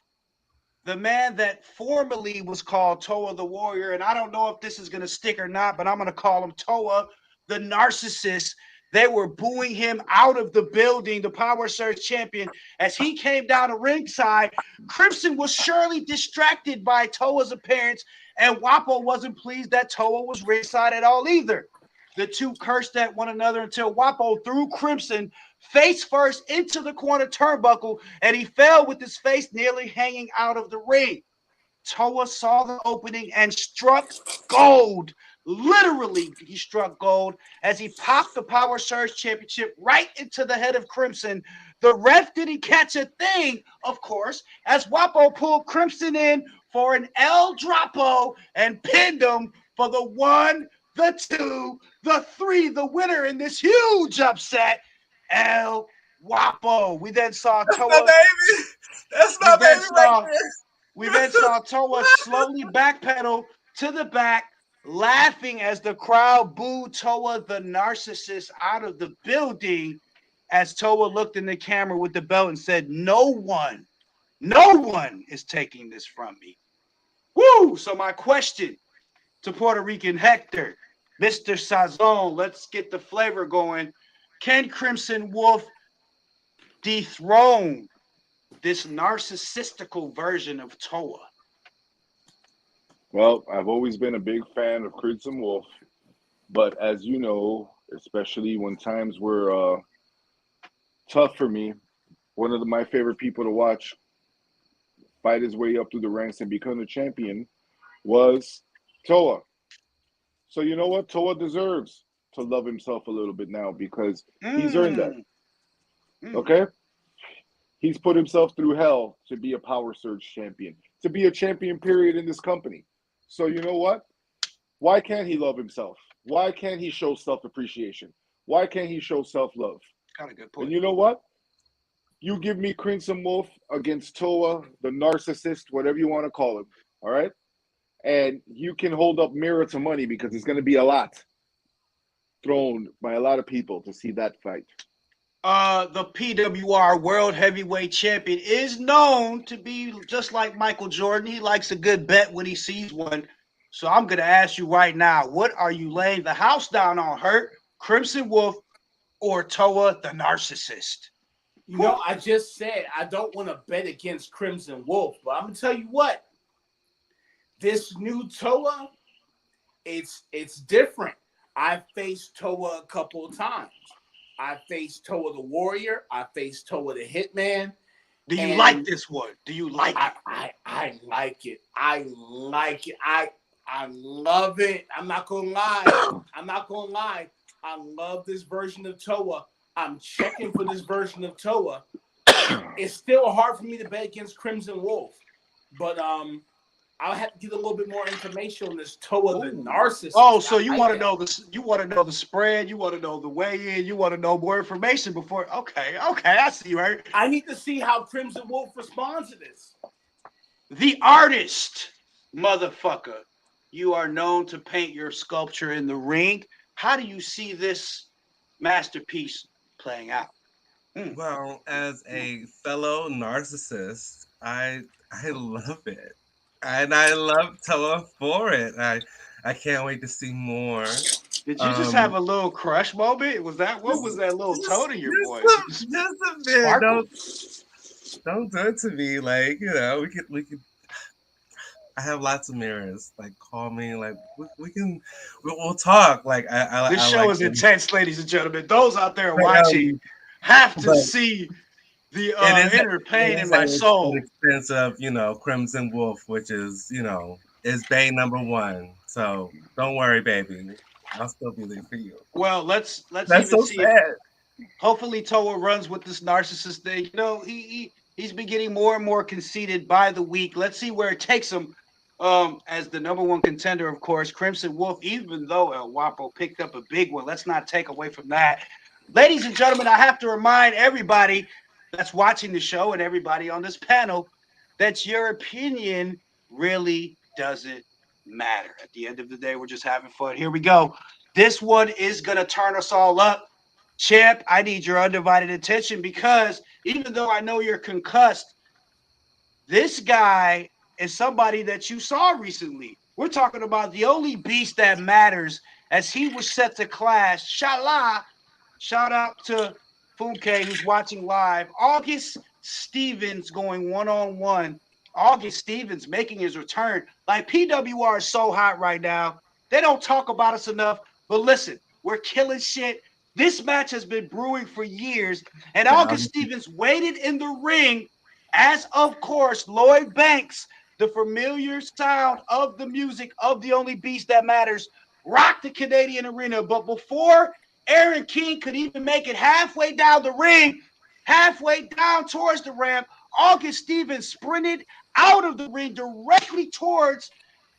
the man that formerly was called Toa the Warrior. And I don't know if this is going to stick or not, but I'm going to call him Toa the Narcissist. They were booing him out of the building, the Power Surge champion, as he came down to ringside. Crimson was surely distracted by Toa's appearance, and Guapo wasn't pleased that Toa was ringside at all either. The two cursed at one another until Guapo threw Crimson face first into the corner turnbuckle, and he fell with his face nearly hanging out of the ring. Toa saw the opening and struck gold. Literally, he struck gold as he popped the Power Surge Championship right into the head of Crimson. The ref didn't catch a thing, of course, as Guapo pulled Crimson in for an El Drapo and pinned him for the 1, the 2, the 3, the winner in this huge upset, El Guapo. We then saw Toa. That's my baby right there. We then saw Toa slowly backpedal to the back, laughing as the crowd booed Toa the Narcissist out of the building as Toa looked in the camera with the belt and said, no one is taking this from me. Woo! So my question to Puerto Rican Hector, Mr. Sazon, let's get the flavor going. Can Crimson Wolf dethrone this narcissistical version of Toa? Well, I've always been a big fan of Crimson Wolf, but as you know, especially when times were tough for me, one of my favorite people to watch fight his way up through the ranks and become a champion was Toa. So you know what? Toa deserves to love himself a little bit now because he's earned that. Okay? He's put himself through hell to be a Power Surge champion, to be a champion, period, in this company. So you know what? Why can't he love himself? Why can't he show self-appreciation? Why can't he show self-love? Kind of good point. And you know what? You give me Crimson Wolf against Toa, the narcissist, whatever you want to call him, all right? And you can hold up mirror to money because it's going to be a lot thrown by a lot of people to see that fight. The PWR World Heavyweight Champion is known to be just like Michael Jordan. He likes a good bet when he sees one. So I'm going to ask you right now, what are you laying the house down on, Hurt, Crimson Wolf, or Toa the Narcissist? You know, I just said I don't want to bet against Crimson Wolf, but I'm going to tell you what. This new Toa, it's different. I've faced Toa a couple of times. I faced Toa the Warrior. I faced Toa the Hitman. Do you like this one? Do you like it? I like it. I like it. I love it. I'm not gonna lie. I love this version of Toa. I'm checking for this version of Toa. It's still hard for me to bet against Crimson Wolf, but I'll have to get a little bit more information on this Toa the Narcissist. Oh, so you want to know the spread? You want to know the weigh-in? You want to know more information before? Okay, I see you. Right? I need to see how Crimson Wolf responds to this. The artist, motherfucker, you are known to paint your sculpture in the ring. How do you see this masterpiece playing out? Well, as a fellow narcissist, I love it. And I love Toa for it. I can't wait to see more. Did you just have a little crush moment? What was that little tone in your voice? Just a bit. Don't do it to me. Like, you know, we could. I have lots of mirrors. Like, call me. Like, we'll talk. Like, this I show like is intense, ladies and gentlemen. Those out there watching have to see the inner pain in my soul. At the expense of, you know, Crimson Wolf, which is, you know, is Bay #1. So don't worry, baby. I'll still be there for you. Well, let's That's even so see. Sad. Hopefully, Toa runs with this narcissist thing. You know, he's been getting more and more conceited by the week. Let's see where it takes him. As the #1 contender, of course, Crimson Wolf. Even though El Guapo picked up a big one, let's not take away from that. Ladies and gentlemen, I have to remind everybody that's watching the show and everybody on this panel that your opinion really doesn't matter. At the end of the day, we're just having fun. Here we go. This one is going to turn us all up. Champ, I need your undivided attention because even though I know you're concussed, this guy is somebody that you saw recently. We're talking about the only beast that matters as he was set to clash. Shala, shout out to Funke who's watching live. August Stevens going one-on-one. August Stevens making his return. Like, PWR is so hot right now. They don't talk about us enough. But listen, we're killing shit. This match has been brewing for years. And August Stevens waited in the ring as, of course, Lloyd Banks, the familiar sound of the music of the only beast that matters, rocked the Canadian arena. But before Aaron King could even make it halfway down the ring, halfway down towards the ramp, August Stevens sprinted out of the ring directly towards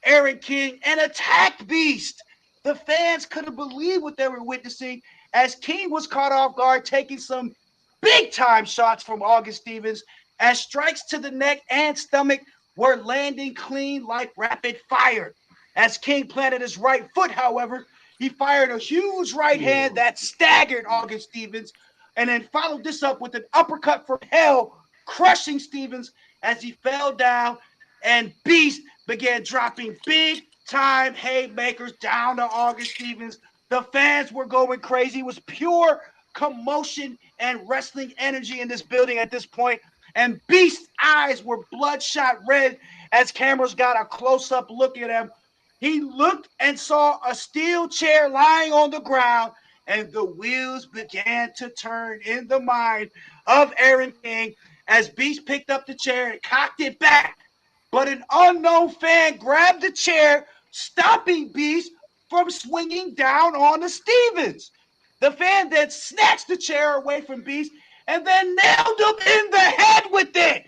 Aaron King and attacked Beast. The fans couldn't believe what they were witnessing as King was caught off guard, taking some big-time shots from August Stevens as strikes to the neck and stomach were landing clean like rapid fire. As King planted his right foot, however, he fired a huge right hand that staggered August Stevens and then followed this up with an uppercut from hell, crushing Stevens as he fell down, and Beast began dropping big-time haymakers down to August Stevens. The fans were going crazy. It was pure commotion and wrestling energy in this building at this point. And Beast's eyes were bloodshot red as cameras got a close-up look at him. He looked and saw a steel chair lying on the ground, and the wheels began to turn in the mind of Aaron King as Beast picked up the chair and cocked it back. But an unknown fan grabbed the chair, stopping Beast from swinging down on the Stevens. The fan then snatched the chair away from Beast and then nailed him in the head with it.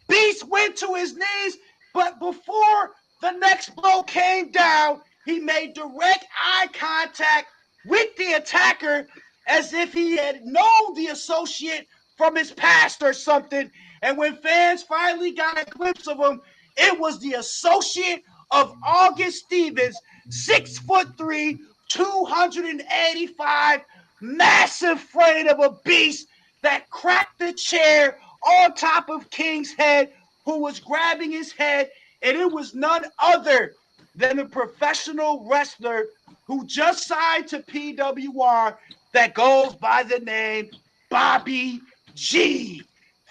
Beast went to his knees, but before the next blow came down, he made direct eye contact with the attacker as if he had known the associate from his past or something. And when fans finally got a glimpse of him, it was the associate of August Stevens, 6'3", 285, massive frame of a beast that cracked the chair on top of King's head, who was grabbing his head, and it was none other than a professional wrestler who just signed to PWR that goes by the name Bobby G.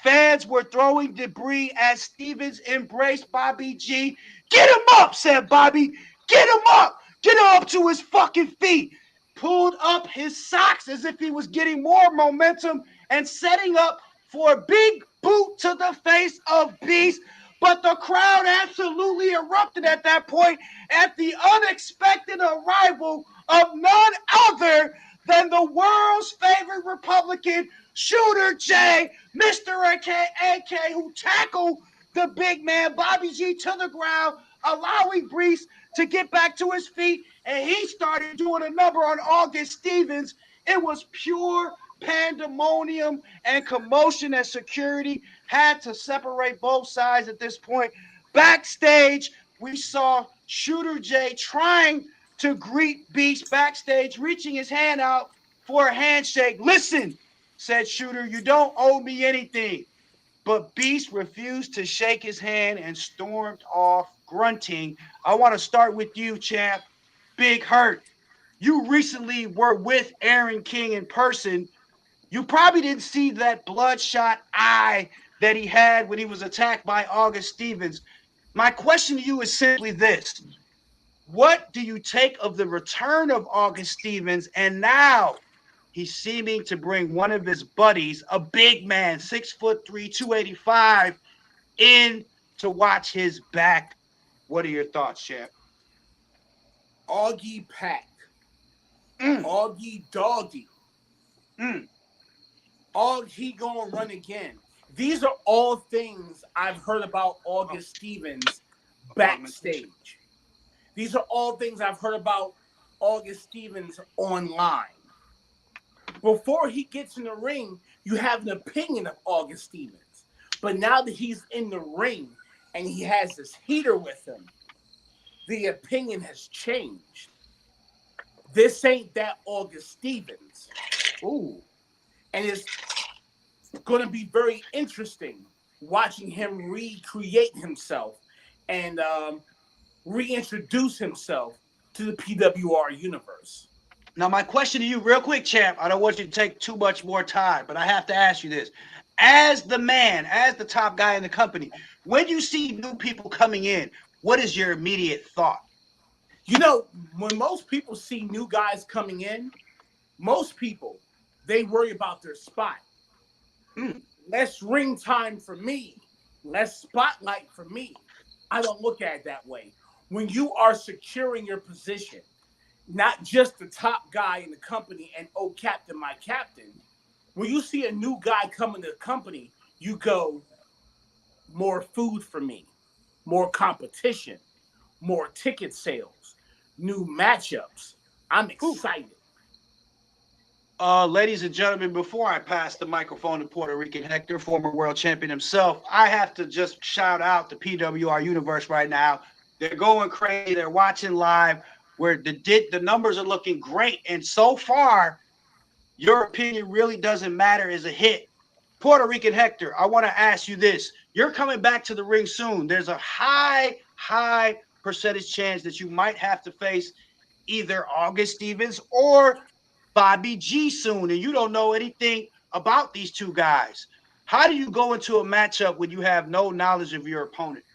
Fans were throwing debris as Stevens embraced Bobby G. Get him up, said Bobby. Get him up. Get him up to his fucking feet. Pulled up his socks as if he was getting more momentum and setting up for a big boot to the face of Beast. But the crowd absolutely erupted at that point at the unexpected arrival of none other than the world's favorite Republican, Shooter J, Mr. AK, who tackled the big man, Bobby G, to the ground, allowing Brees to get back to his feet, and he started doing a number on August Stevens. It was pure pandemonium and commotion as security had to separate both sides at this point. Backstage, we saw Shooter J trying to greet Beast backstage, reaching his hand out for a handshake. Listen, said Shooter, you don't owe me anything. But Beast refused to shake his hand and stormed off grunting. I want to start with you, champ. Big Hurt. You recently were with Aaron King in person. You probably didn't see that bloodshot eye that he had when he was attacked by August Stevens. My question to you is simply this. What do you take of the return of August Stevens? And now he's seeming to bring one of his buddies, a big man, 6'3", 285, in to watch his back. What are your thoughts, champ? Augie Pack. Augie Doggy. Augie gonna run again. These are all things I've heard about August Stevens backstage. These are all things I've heard about August Stevens online. Before he gets in the ring, you have an opinion of August Stevens. But now that he's in the ring and he has this heater with him, the opinion has changed. This ain't that August Stevens. Ooh. And it's going to be very interesting watching him recreate himself and reintroduce himself to the PWR universe. Now, my question to you real quick, champ, I don't want you to take too much more time, but I have to ask you this. As the man, as the top guy in the company, when you see new people coming in, what is your immediate thought? You know, when most people see new guys coming in, most people, they worry about their spot. Less ring time for me. Less spotlight for me. I don't look at it that way. When you are securing your position, not just the top guy in the company and, oh, captain, my captain. When you see a new guy come into the company, you go, more food for me, more competition, more ticket sales, new matchups. I'm excited. Ladies and gentlemen, before I pass the microphone to Puerto Rican Hector, former world champion himself, I have to just shout out the PWR universe right now. They're going crazy. They're watching live where the numbers are looking great. And so far, your opinion really doesn't matter is a hit. Puerto Rican Hector, I want to ask you this. You're coming back to the ring soon. There's a high percentage chance that you might have to face either August Stevens or Bobby G soon, and you don't know anything about these two guys. How do you go into a matchup when you have no knowledge of your opponent?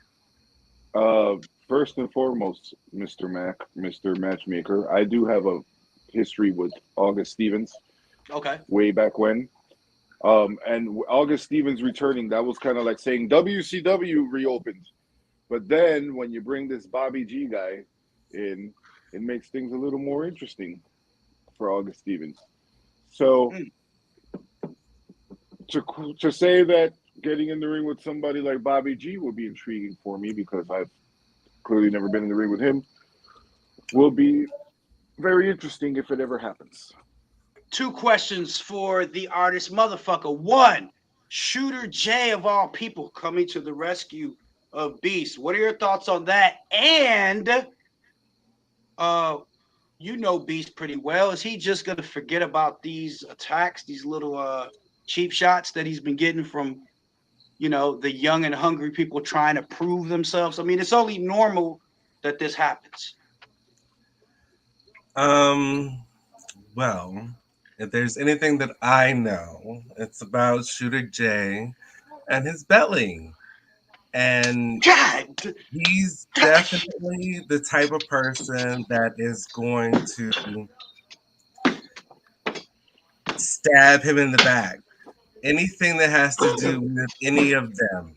First and foremost, Mr. Matchmaker, I do have a history with August Stevens. Okay. Way back when. And August Stevens returning, that was kind of like saying WCW reopened. But then when you bring this Bobby G guy in, it makes things a little more interesting for August Stevens. So to say that getting in the ring with somebody like Bobby G would be intriguing for me because I've clearly never been in the ring with him will be very interesting if it ever happens. Two questions for the artist motherfucker. One, Shooter J of all people coming to the rescue of Beast. What are your thoughts on that? And you know Beast pretty well. Is he just going to forget about these attacks, these little cheap shots that he's been getting from, you know, the young and hungry people trying to prove themselves? I mean, it's only normal that this happens. Well, if there's anything that I know, it's about Shooter J and his belly. And he's definitely the type of person that is going to stab him in the back anything that has to do with any of them.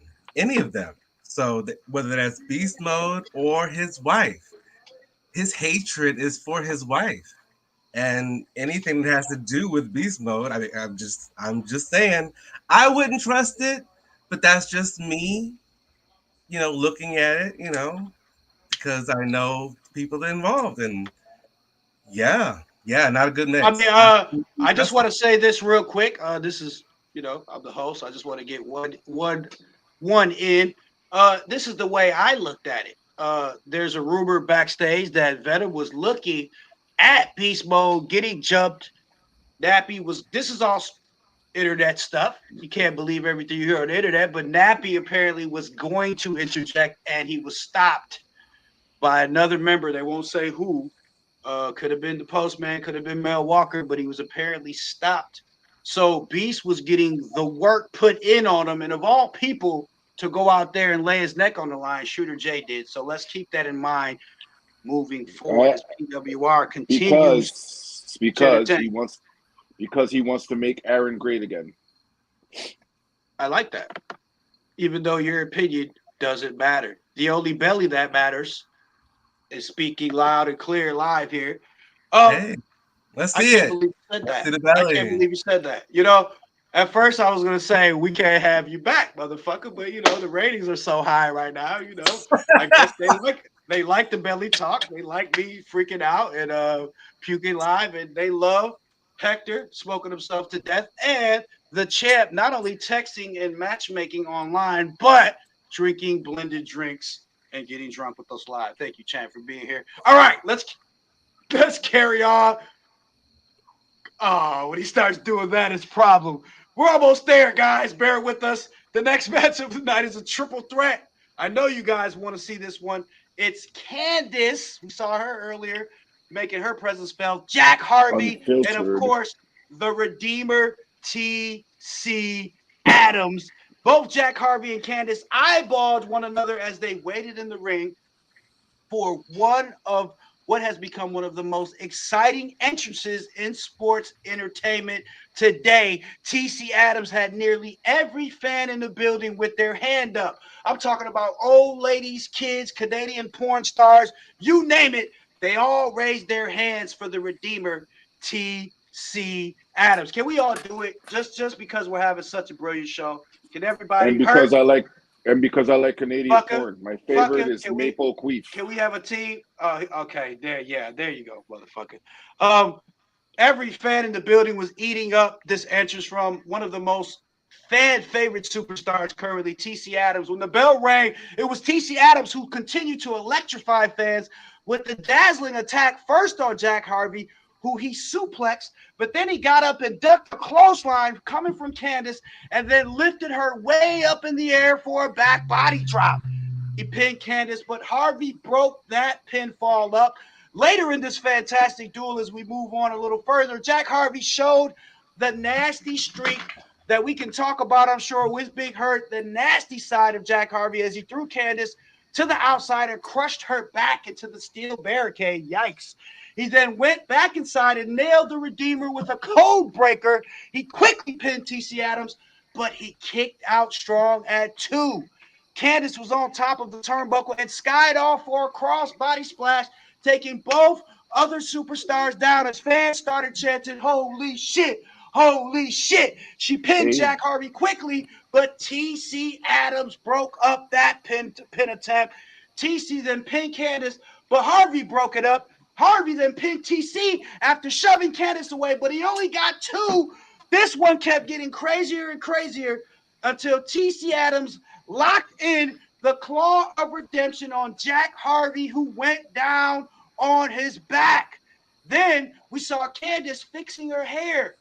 So whether that's beast mode or his wife, his hatred is for his wife. And anything that has to do with beast mode, I mean, I'm just saying, I wouldn't trust it, but that's just me, looking at it, because I know people involved, and yeah, not a good I mix. mean, I just want to say this real quick. This is, I'm the host. I just want to get one in. This is the way I looked at it. There's a rumor backstage that Venom was looking at Beast Mode getting jumped. Nappy was. This is all internet stuff. You can't believe everything you hear on the internet, but Nappy apparently was going to interject, and he was stopped by another member. They won't say who. Could have been the postman, could have been Mel Walker, but he was apparently stopped. So Beast was getting the work put in on him, and of all people to go out there and lay his neck on the line, Shooter J did. So let's keep that in mind moving forward as PWR continues. Because he wants to make Aaron great again. I like that. Even though your opinion doesn't matter. The only belly that matters is speaking loud and clear live here. Hey, let's see it. I can't believe you said that. At first I was gonna say we can't have you back, motherfucker, but the ratings are so high right now. I guess they like the belly talk. They like me freaking out and puking live, and they love Hector smoking himself to death, and the champ not only texting and matchmaking online, but drinking blended drinks and getting drunk with us live. Thank you, champ, for being here. All right, let's carry on. Oh, when he starts doing that, it's a problem. We're almost there, guys. Bear with us. The next match of the night is a triple threat. I know you guys want to see this one. It's Candice. We saw her earlier making her presence felt. Jack Harvey, Unfiltered. And of course, the Redeemer, T.C. Adams. Both Jack Harvey and Candice eyeballed one another as they waited in the ring for one of what has become one of the most exciting entrances in sports entertainment today. TC Adams had nearly every fan in the building with their hand up. I'm talking about old ladies, kids, Canadian porn stars, you name it. They all raised their hands for the Redeemer, TC Adams. Can we all do it just because we're having such a brilliant show? Can everybody? And because I like Canadian porn. My favorite is Maple Queef. Can we have a team? Okay, there you go, motherfucker. Every fan in the building was eating up this entrance from one of the most fan favorite superstars currently, TC Adams. When the bell rang, it was TC Adams who continued to electrify fans with the dazzling attack first on Jack Harvey, who he suplexed, but then he got up and ducked a clothesline coming from Candice and then lifted her way up in the air for a back body drop. He pinned Candice, but Harvey broke that pinfall up. Later in this fantastic duel, as we move on a little further, Jack Harvey showed the nasty streak that we can talk about, I'm sure, with Big Hurt, the nasty side of Jack Harvey as he threw Candice to the outside and crushed her back into the steel barricade. Yikes. He then went back inside and nailed the Redeemer with a code breaker. He quickly pinned TC Adams, but he kicked out strong at 2. Candice was on top of the turnbuckle and skied off for a cross-body splash, taking both other superstars down as fans started chanting, "Holy shit, holy shit." She pinned Jack Harvey quickly, but TC Adams broke up that pin attempt. TC then pinned Candice, but Harvey broke it up. Harvey then pinned TC after shoving Candice away, but he only got 2. This one kept getting crazier and crazier until TC Adams locked in the Claw of Redemption on Jack Harvey, who went down on his back. Then we saw Candice fixing her hair,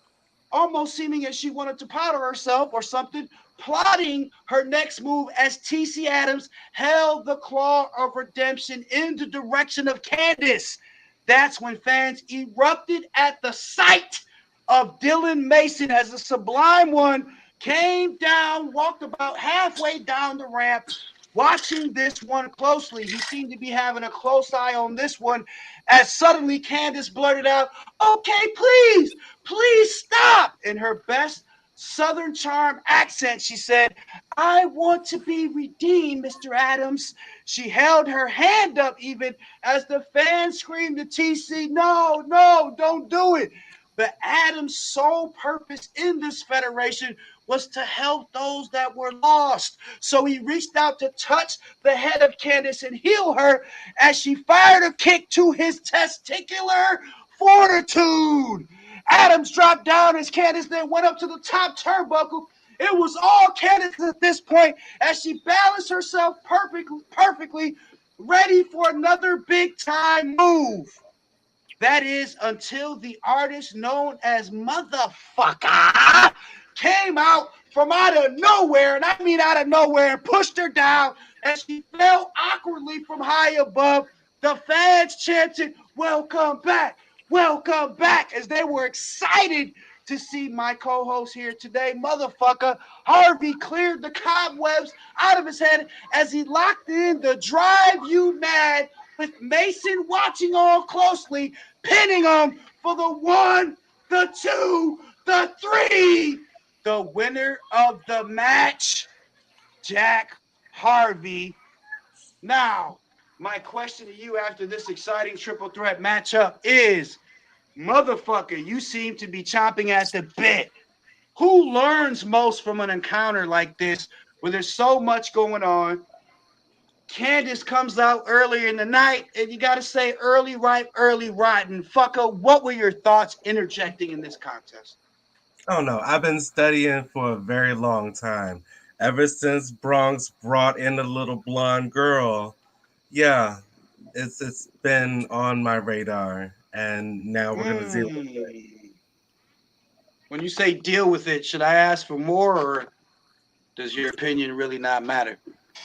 almost seeming as she wanted to powder herself or something, plotting her next move as TC Adams held the Claw of Redemption in the direction of Candice. That's when fans erupted at the sight of Dylan Mason as the Sublime One came down, walked about halfway down the ramp, watching this one closely. He seemed to be having a close eye on this one as suddenly Candice blurted out, "Okay, please stop," in her best Southern charm accent, she said, "I want to be redeemed, Mr. Adams." She held her hand up even as the fans screamed to TC, "No, no, don't do it." But Adams' sole purpose in this federation was to help those that were lost. So he reached out to touch the head of Candace and heal her as she fired a kick to his testicular fortitude. Adams dropped down as Candace then went up to the top turnbuckle. It was all Candace at this point as she balanced herself perfectly, ready for another big time move. That is until the artist known as Motherfucka came out from out of nowhere, and I mean out of nowhere, and pushed her down as she fell awkwardly from high above. The fans chanted, "Welcome back, welcome back," as they were excited to see my co-host here today, Motherfucka. Harvey cleared the cobwebs out of his head as he locked in the Drive You Mad with Mason watching all closely, pinning him for the 1, the 2, the 3. The winner of the match, Jack Harvey. Now, my question to you after this exciting triple threat matchup is, Motherfucker, you seem to be chomping at the bit. Who learns most from an encounter like this where there's so much going on? Candace comes out earlier in the night, and you got to say early ripe, early rotten. Fucker, what were your thoughts interjecting in this contest? Oh no, I've been studying for a very long time. Ever since Bronx brought in the little blonde girl, yeah, it's been on my radar, and now we're gonna deal with it. When you say deal with it, should I ask for more, or does your opinion really not matter?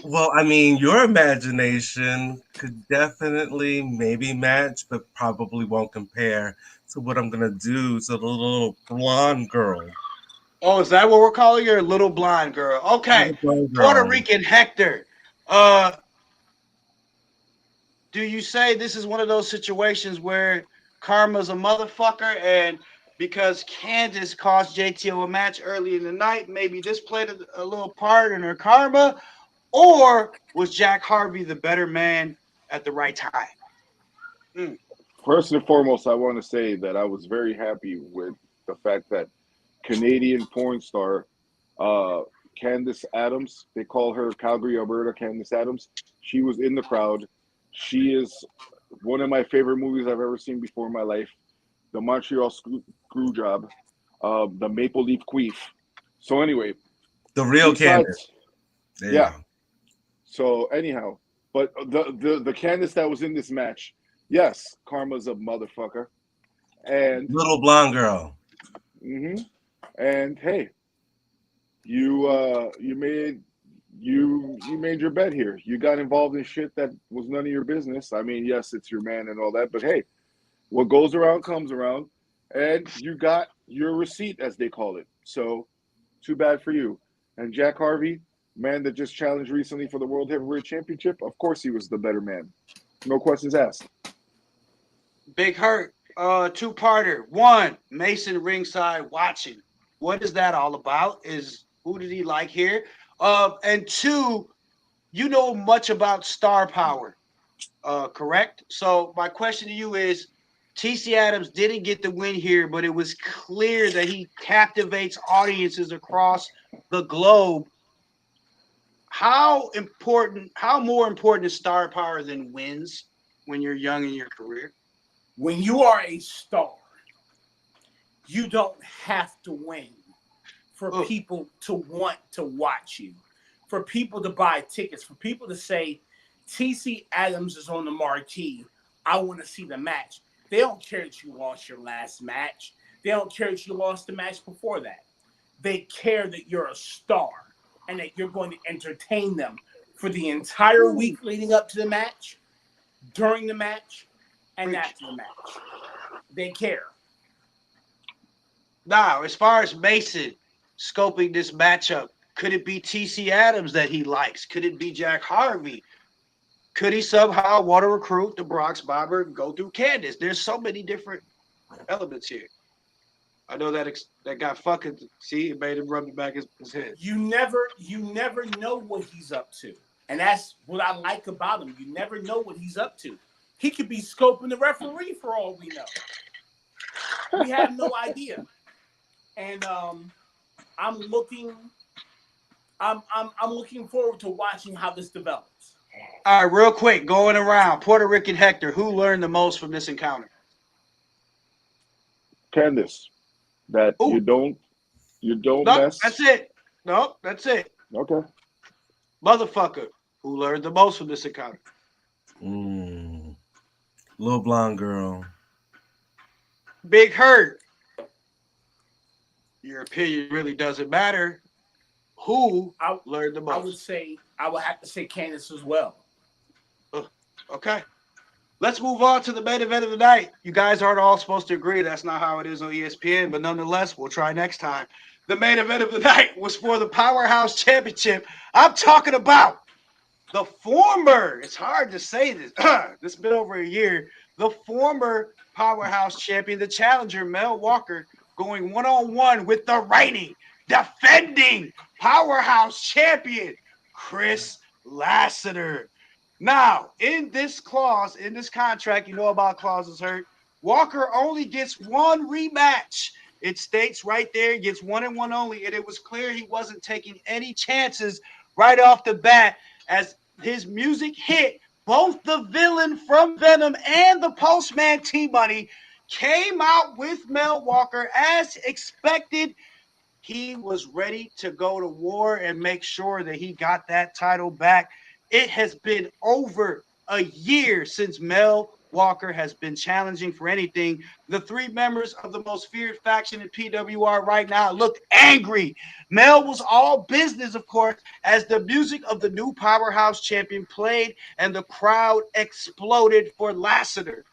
Well, I mean, your imagination could definitely maybe match, but probably won't compare to what I'm gonna do to the little blonde girl. Oh, is that what we're calling her? Little blonde girl. Okay. Little blonde Puerto girl. Rican Hector. Do you say this is one of those situations where karma's a motherfucker, and because Candace cost JTO a match early in the night, maybe this played a little part in her karma? Or was Jack Harvey the better man at the right time? First and foremost, I want to say that I was very happy with the fact that Canadian porn star Candace Adams, they call her Calgary, Alberta, Candace Adams. She was in the crowd. She is one of my favorite movies I've ever seen before in my life. The Montreal Screw Job, the Maple Leaf Queef. So anyway, The real Candace. Yeah. So anyhow, but the Candace that was in this match, yes, karma's a motherfucker, and little blonde girl. And hey, you made your bed here. You got involved in shit that was none of your business. I mean, yes, it's your man and all that, but hey, what goes around comes around, and you got your receipt, as they call it. So, too bad for you. And Jack Harvey, man that just challenged recently for the World Heavyweight Championship, of course he was the better man. No questions asked. Big Hurt, two-parter. One, Mason ringside watching. What is that all about? Who did he like here? And two, you know much about star power, correct? So my question to you is, TC Adams didn't get the win here, but it was clear that he captivates audiences across the globe. How more important is star power than wins when you're young in your career? When you are a star, you don't have to win for people to want to watch you, for people to buy tickets, for people to say, TC Adams is on the marquee. I want to see the match. They don't care that you lost your last match. They don't care that you lost the match before that. They care that you're a star and that you're going to entertain them for the entire week leading up to the match, during the match, and after the match. They care. Now, as far as Mason scoping this matchup, could it be TC Adams that he likes? Could it be Jack Harvey? Could he somehow want to recruit the Bronx Bomber and go through Candace? There's so many different elements here. I know that guy fucking. See, it made him rub the back of his head. You never know what he's up to, and that's what I like about him. You never know what he's up to. He could be scoping the referee for all we know. We have no idea, and I'm looking forward to watching how this develops. All right, real quick, going around Puerto Rican Hector. Who learned the most from this encounter? Candace, that Ooh. you don't Nope, mess. that's it. Nope, that's it. Okay. Motherfucker, who learned the most from this encounter? Little blonde girl. Big Hurt. Your opinion really doesn't matter. Who learned the most? I would have to say Candace as well. Okay. Let's move on to the main event of the night. You guys aren't all supposed to agree. That's not how it is on ESPN, but nonetheless, we'll try next time. The main event of the night was for the Powerhouse Championship. I'm talking about the former, it's hard to say this, this has been over a year, the former Powerhouse Champion, the challenger, Mel Walker, going one-on-one with the reigning, defending Powerhouse Champion, Chris Lassiter. Now, in this clause, in this contract, you know about clauses, Hurt, Walker only gets one rematch. It states right there, he gets one and one only, and it was clear he wasn't taking any chances right off the bat as his music hit. Both the villain from Venom and the Postman T-Money came out with Mel Walker as expected. He was ready to go to war and make sure that he got that title back. It has been over a year since Mel Walker has been challenging for anything. The three members of the most feared faction in PWR right now looked angry. Mel was all business, of course, as the music of the new Powerhouse Champion played and the crowd exploded for Lassiter.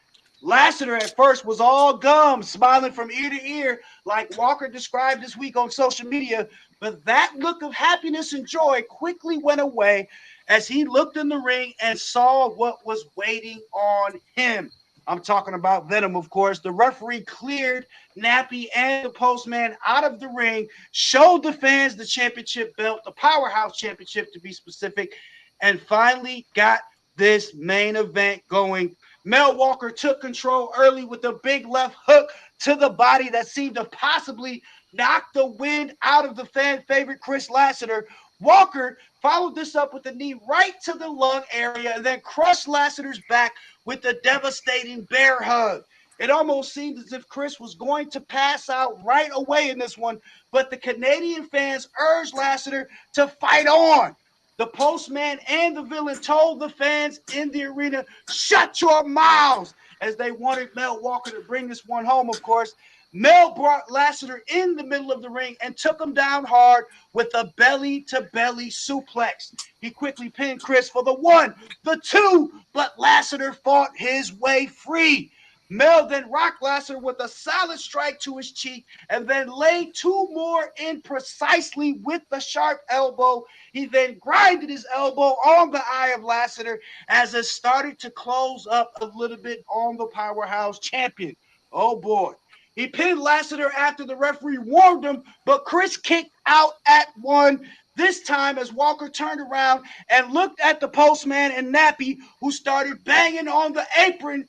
Lassiter at first was all gum, smiling from ear to ear, like Walker described this week on social media, but that look of happiness and joy quickly went away as he looked in the ring and saw what was waiting on him. I'm talking about Venom, of course. The referee cleared Nappy and the Postman out of the ring, showed the fans the championship belt, the Powerhouse Championship to be specific, and finally got this main event going. Mel Walker took control early with a big left hook to the body that seemed to possibly knock the wind out of the fan favorite Chris Lassiter. Walker followed this up with a knee right to the lung area and then crushed Lassiter's back with a devastating bear hug. It almost seemed as if Chris was going to pass out right away in this one, but the Canadian fans urged Lassiter to fight on. The Postman and the villain told the fans in the arena, shut your mouths, as they wanted Mel Walker to bring this one home, of course. Mel brought Lassiter in the middle of the ring and took him down hard with a belly-to-belly suplex. He quickly pinned Chris for the one, the two, but Lassiter fought his way free. Mel then rocked Lassiter with a solid strike to his cheek and then laid two more in precisely with the sharp elbow. He then grinded his elbow on the eye of Lassiter as it started to close up a little bit on the Powerhouse Champion. Oh, boy. He pinned Lassiter after the referee warned him, but Chris kicked out at one. This time as Walker turned around and looked at the Postman and Nappy, who started banging on the apron,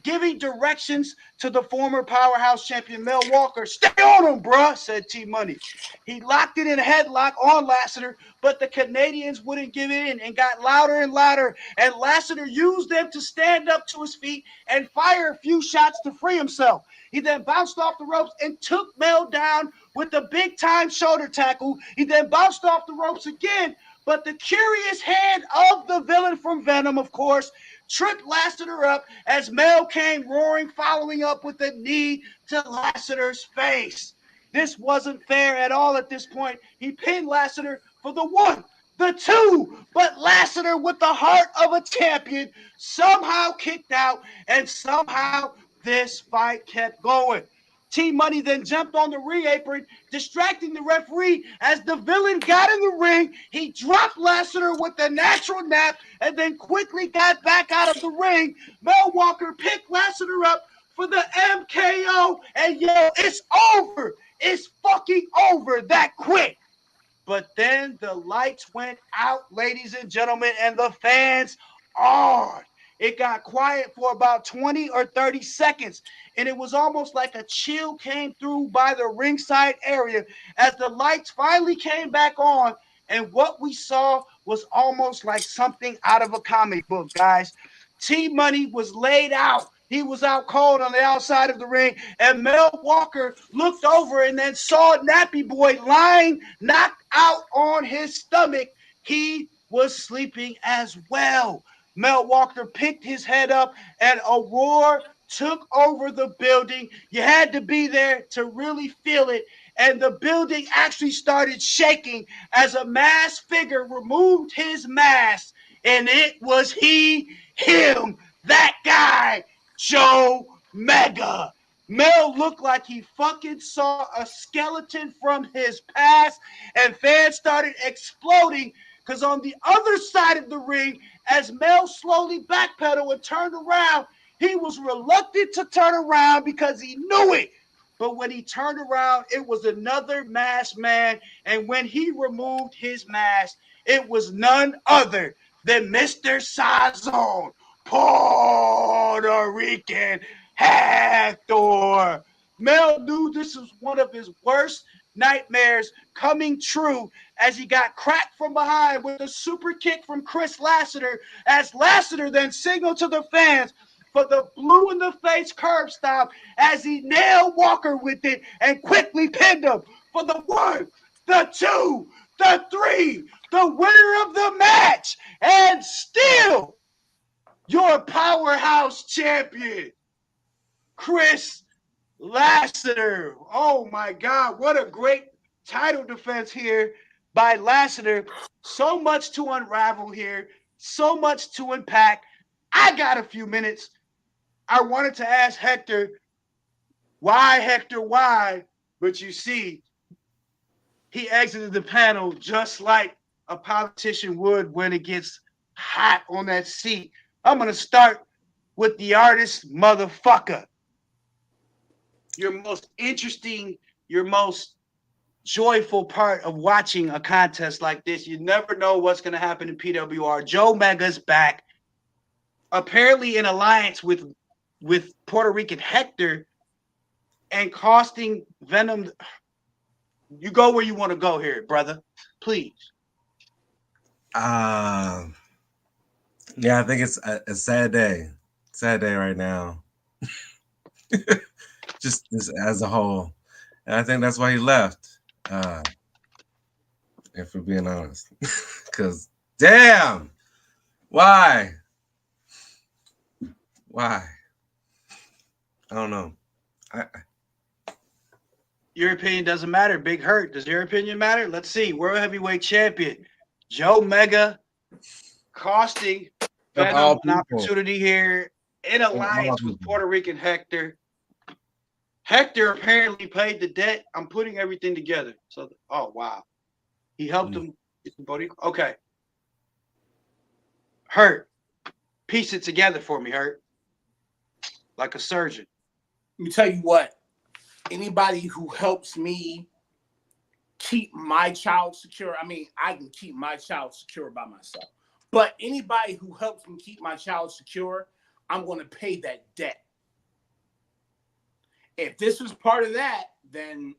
giving directions to the former Powerhouse Champion Mel Walker. Stay on him, bruh, said T-Money. He locked it in a headlock on Lassiter, but the Canadians wouldn't give in and got louder and louder, and Lassiter used them to stand up to his feet and fire a few shots to free himself. He then bounced off the ropes and took Mel down with a big-time shoulder tackle. He then bounced off the ropes again, but the curious hand of the villain from Venom, of course, tripped Lassiter up as Mel came roaring, following up with a knee to Lassiter's face. This wasn't fair at all at this point. He pinned Lassiter for the one, the two, but Lassiter, with the heart of a champion, somehow kicked out, and somehow this fight kept going. T-Money then jumped on the ring apron, distracting the referee. As the villain got in the ring, he dropped Lassiter with a natural nap and then quickly got back out of the ring. Mel Walker picked Lassiter up, for the MKO. And yo, it's over. It's fucking over that quick. But then the lights went out, ladies and gentlemen, and the fans awed. It got quiet for about 20 or 30 seconds, and it was almost like a chill came through by the ringside area as the lights finally came back on, and what we saw was almost like something out of a comic book, guys. T-Money was laid out. He was out cold on the outside of the ring, and Mel Walker looked over and then saw Nappy Boy lying, knocked out on his stomach. He was sleeping as well. Mel Walker picked his head up, and a roar took over the building. You had to be there to really feel it, and the building actually started shaking as a masked figure removed his mask, and it was him, that guy, Joe Mega. Mel looked like he fucking saw a skeleton from his past, and fans started exploding because on the other side of the ring, as Mel slowly backpedaled and turned around, he was reluctant to turn around because he knew it. But when he turned around, it was another masked man, and when he removed his mask, it was none other than Mr. Sazon, Puerto Rican Hector. Mel knew this was one of his worst nightmares coming true as he got cracked from behind with a super kick from Chris Lassiter, as Lassiter then signaled to the fans for the blue in the face curb stop as he nailed Walker with it and quickly pinned him for the 1, the 2, the 3, the winner of the match, and still your powerhouse champion, Chris Lassiter. Oh my God, what a great title defense here by Lassiter. So much to unravel here, so much to unpack. I got a few minutes. I wanted to ask Hector, why? But you see, he exited the panel just like a politician would when it gets hot on that seat. I'm going to start with the artist, motherfucker. Your most interesting, your most joyful part of watching a contest like this. You never know what's going to happen in PWR. Joe Mega's back, apparently in alliance with Puerto Rican Hector, and costing Venom. You go where you want to go here, brother. Please. Yeah, I think it's a sad day. Sad day right now. just as a whole. And I think that's why he left. If we're being honest. Because, damn! Why? I don't know. Your opinion doesn't matter. Big Hurt. Does your opinion matter? Let's see. World Heavyweight Champion Joe Mega costing Venom an opportunity here in alliance with Puerto Rican Hector. Hector apparently paid the debt. I'm putting everything together. So, oh, wow. He helped him get the body. Okay. Hurt. Piece it together for me, Hurt. Like a surgeon. Let me tell you what. Anybody who helps me keep my child secure, I mean, I can keep my child secure by myself. But anybody who helps me keep my child secure, I'm going to pay that debt. If this was part of that, then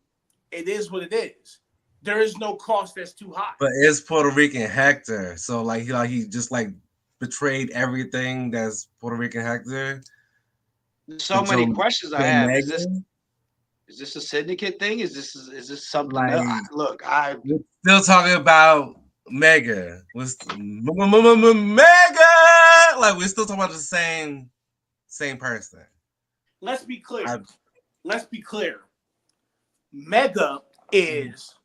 it is what it is. There is no cost that's too high. But it's Puerto Rican Hector, so like he just like betrayed everything that's Puerto Rican Hector. So many questions I have. Is this a syndicate thing? Is this something like, else? Look, we're still talking about Mega. Mega. Like we're still talking about the same person. Let's be clear. Mega is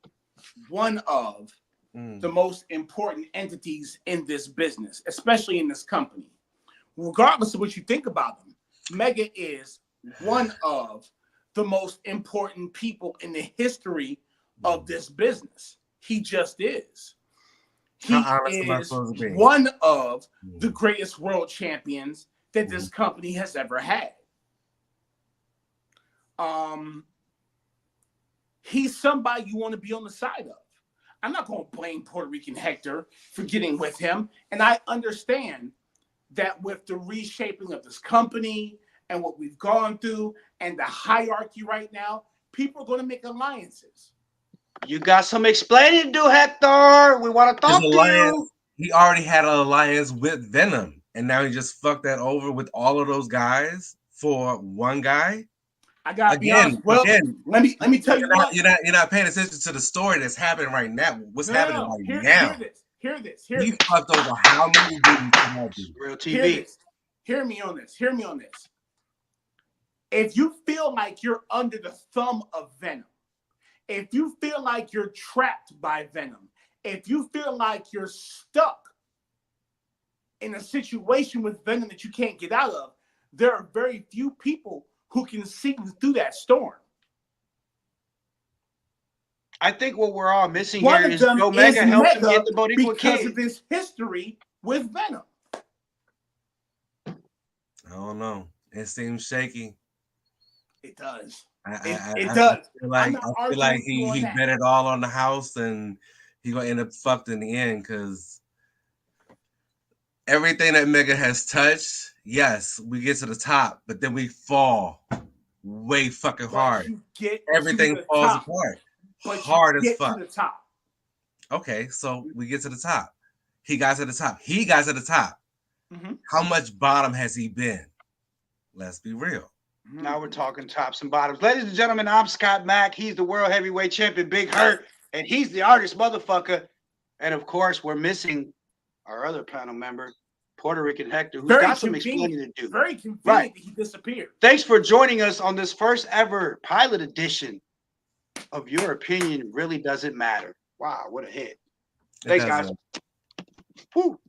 one of the most important entities in this business, especially in this company. Regardless of what you think about them, Mega is one of the most important people in the history of this business. He just is. He is one of the greatest world champions that this company has ever had. he's somebody you want to be on the side of. I'm not going to blame Puerto Rican Hector for getting with him. And I understand that with the reshaping of this company and what we've gone through and the hierarchy right now, people are going to make alliances. You got some explaining to do, Hector. We want to talk to you. He already had an alliance with Venom, and now he just fucked that over with all of those guys for one guy. I gotta be honest. Well, let me tell you what. You're not paying attention to the story that's happening right now. What's happening right now? Hear this. He fucked over how many dudes? Real TV. Hear me on this. If you feel like you're under the thumb of Venom, if you feel like you're trapped by Venom, if you feel like you're stuck in a situation with Venom that you can't get out of, there are very few people who can see you through that storm. I think what we're all missing here is Omega helps him get the Boricua because of his history with Venom. I don't know. It seems shaky. It does. It does. I feel like he bet it all on the house, and he's gonna end up fucked in the end because everything that Mega has touched, yes, we get to the top, but then we fall way fucking hard. Everything falls apart. Hard as fuck. Okay, so we get to the top. He got to the top. Mm-hmm. How much bottom has he been? Let's be real. Now we're talking tops and bottoms. Ladies and gentlemen, I'm Scott Mack. He's the world heavyweight champion, Big Hurt, and he's the artist motherfucker. And of course, we're missing our other panel member, Puerto Rican Hector, who's got some explaining to do. Very convenient that he disappeared. Thanks for joining us on this first ever pilot edition of Your Opinion Really Doesn't Matter. Wow, what a hit. Thanks, guys. Woo.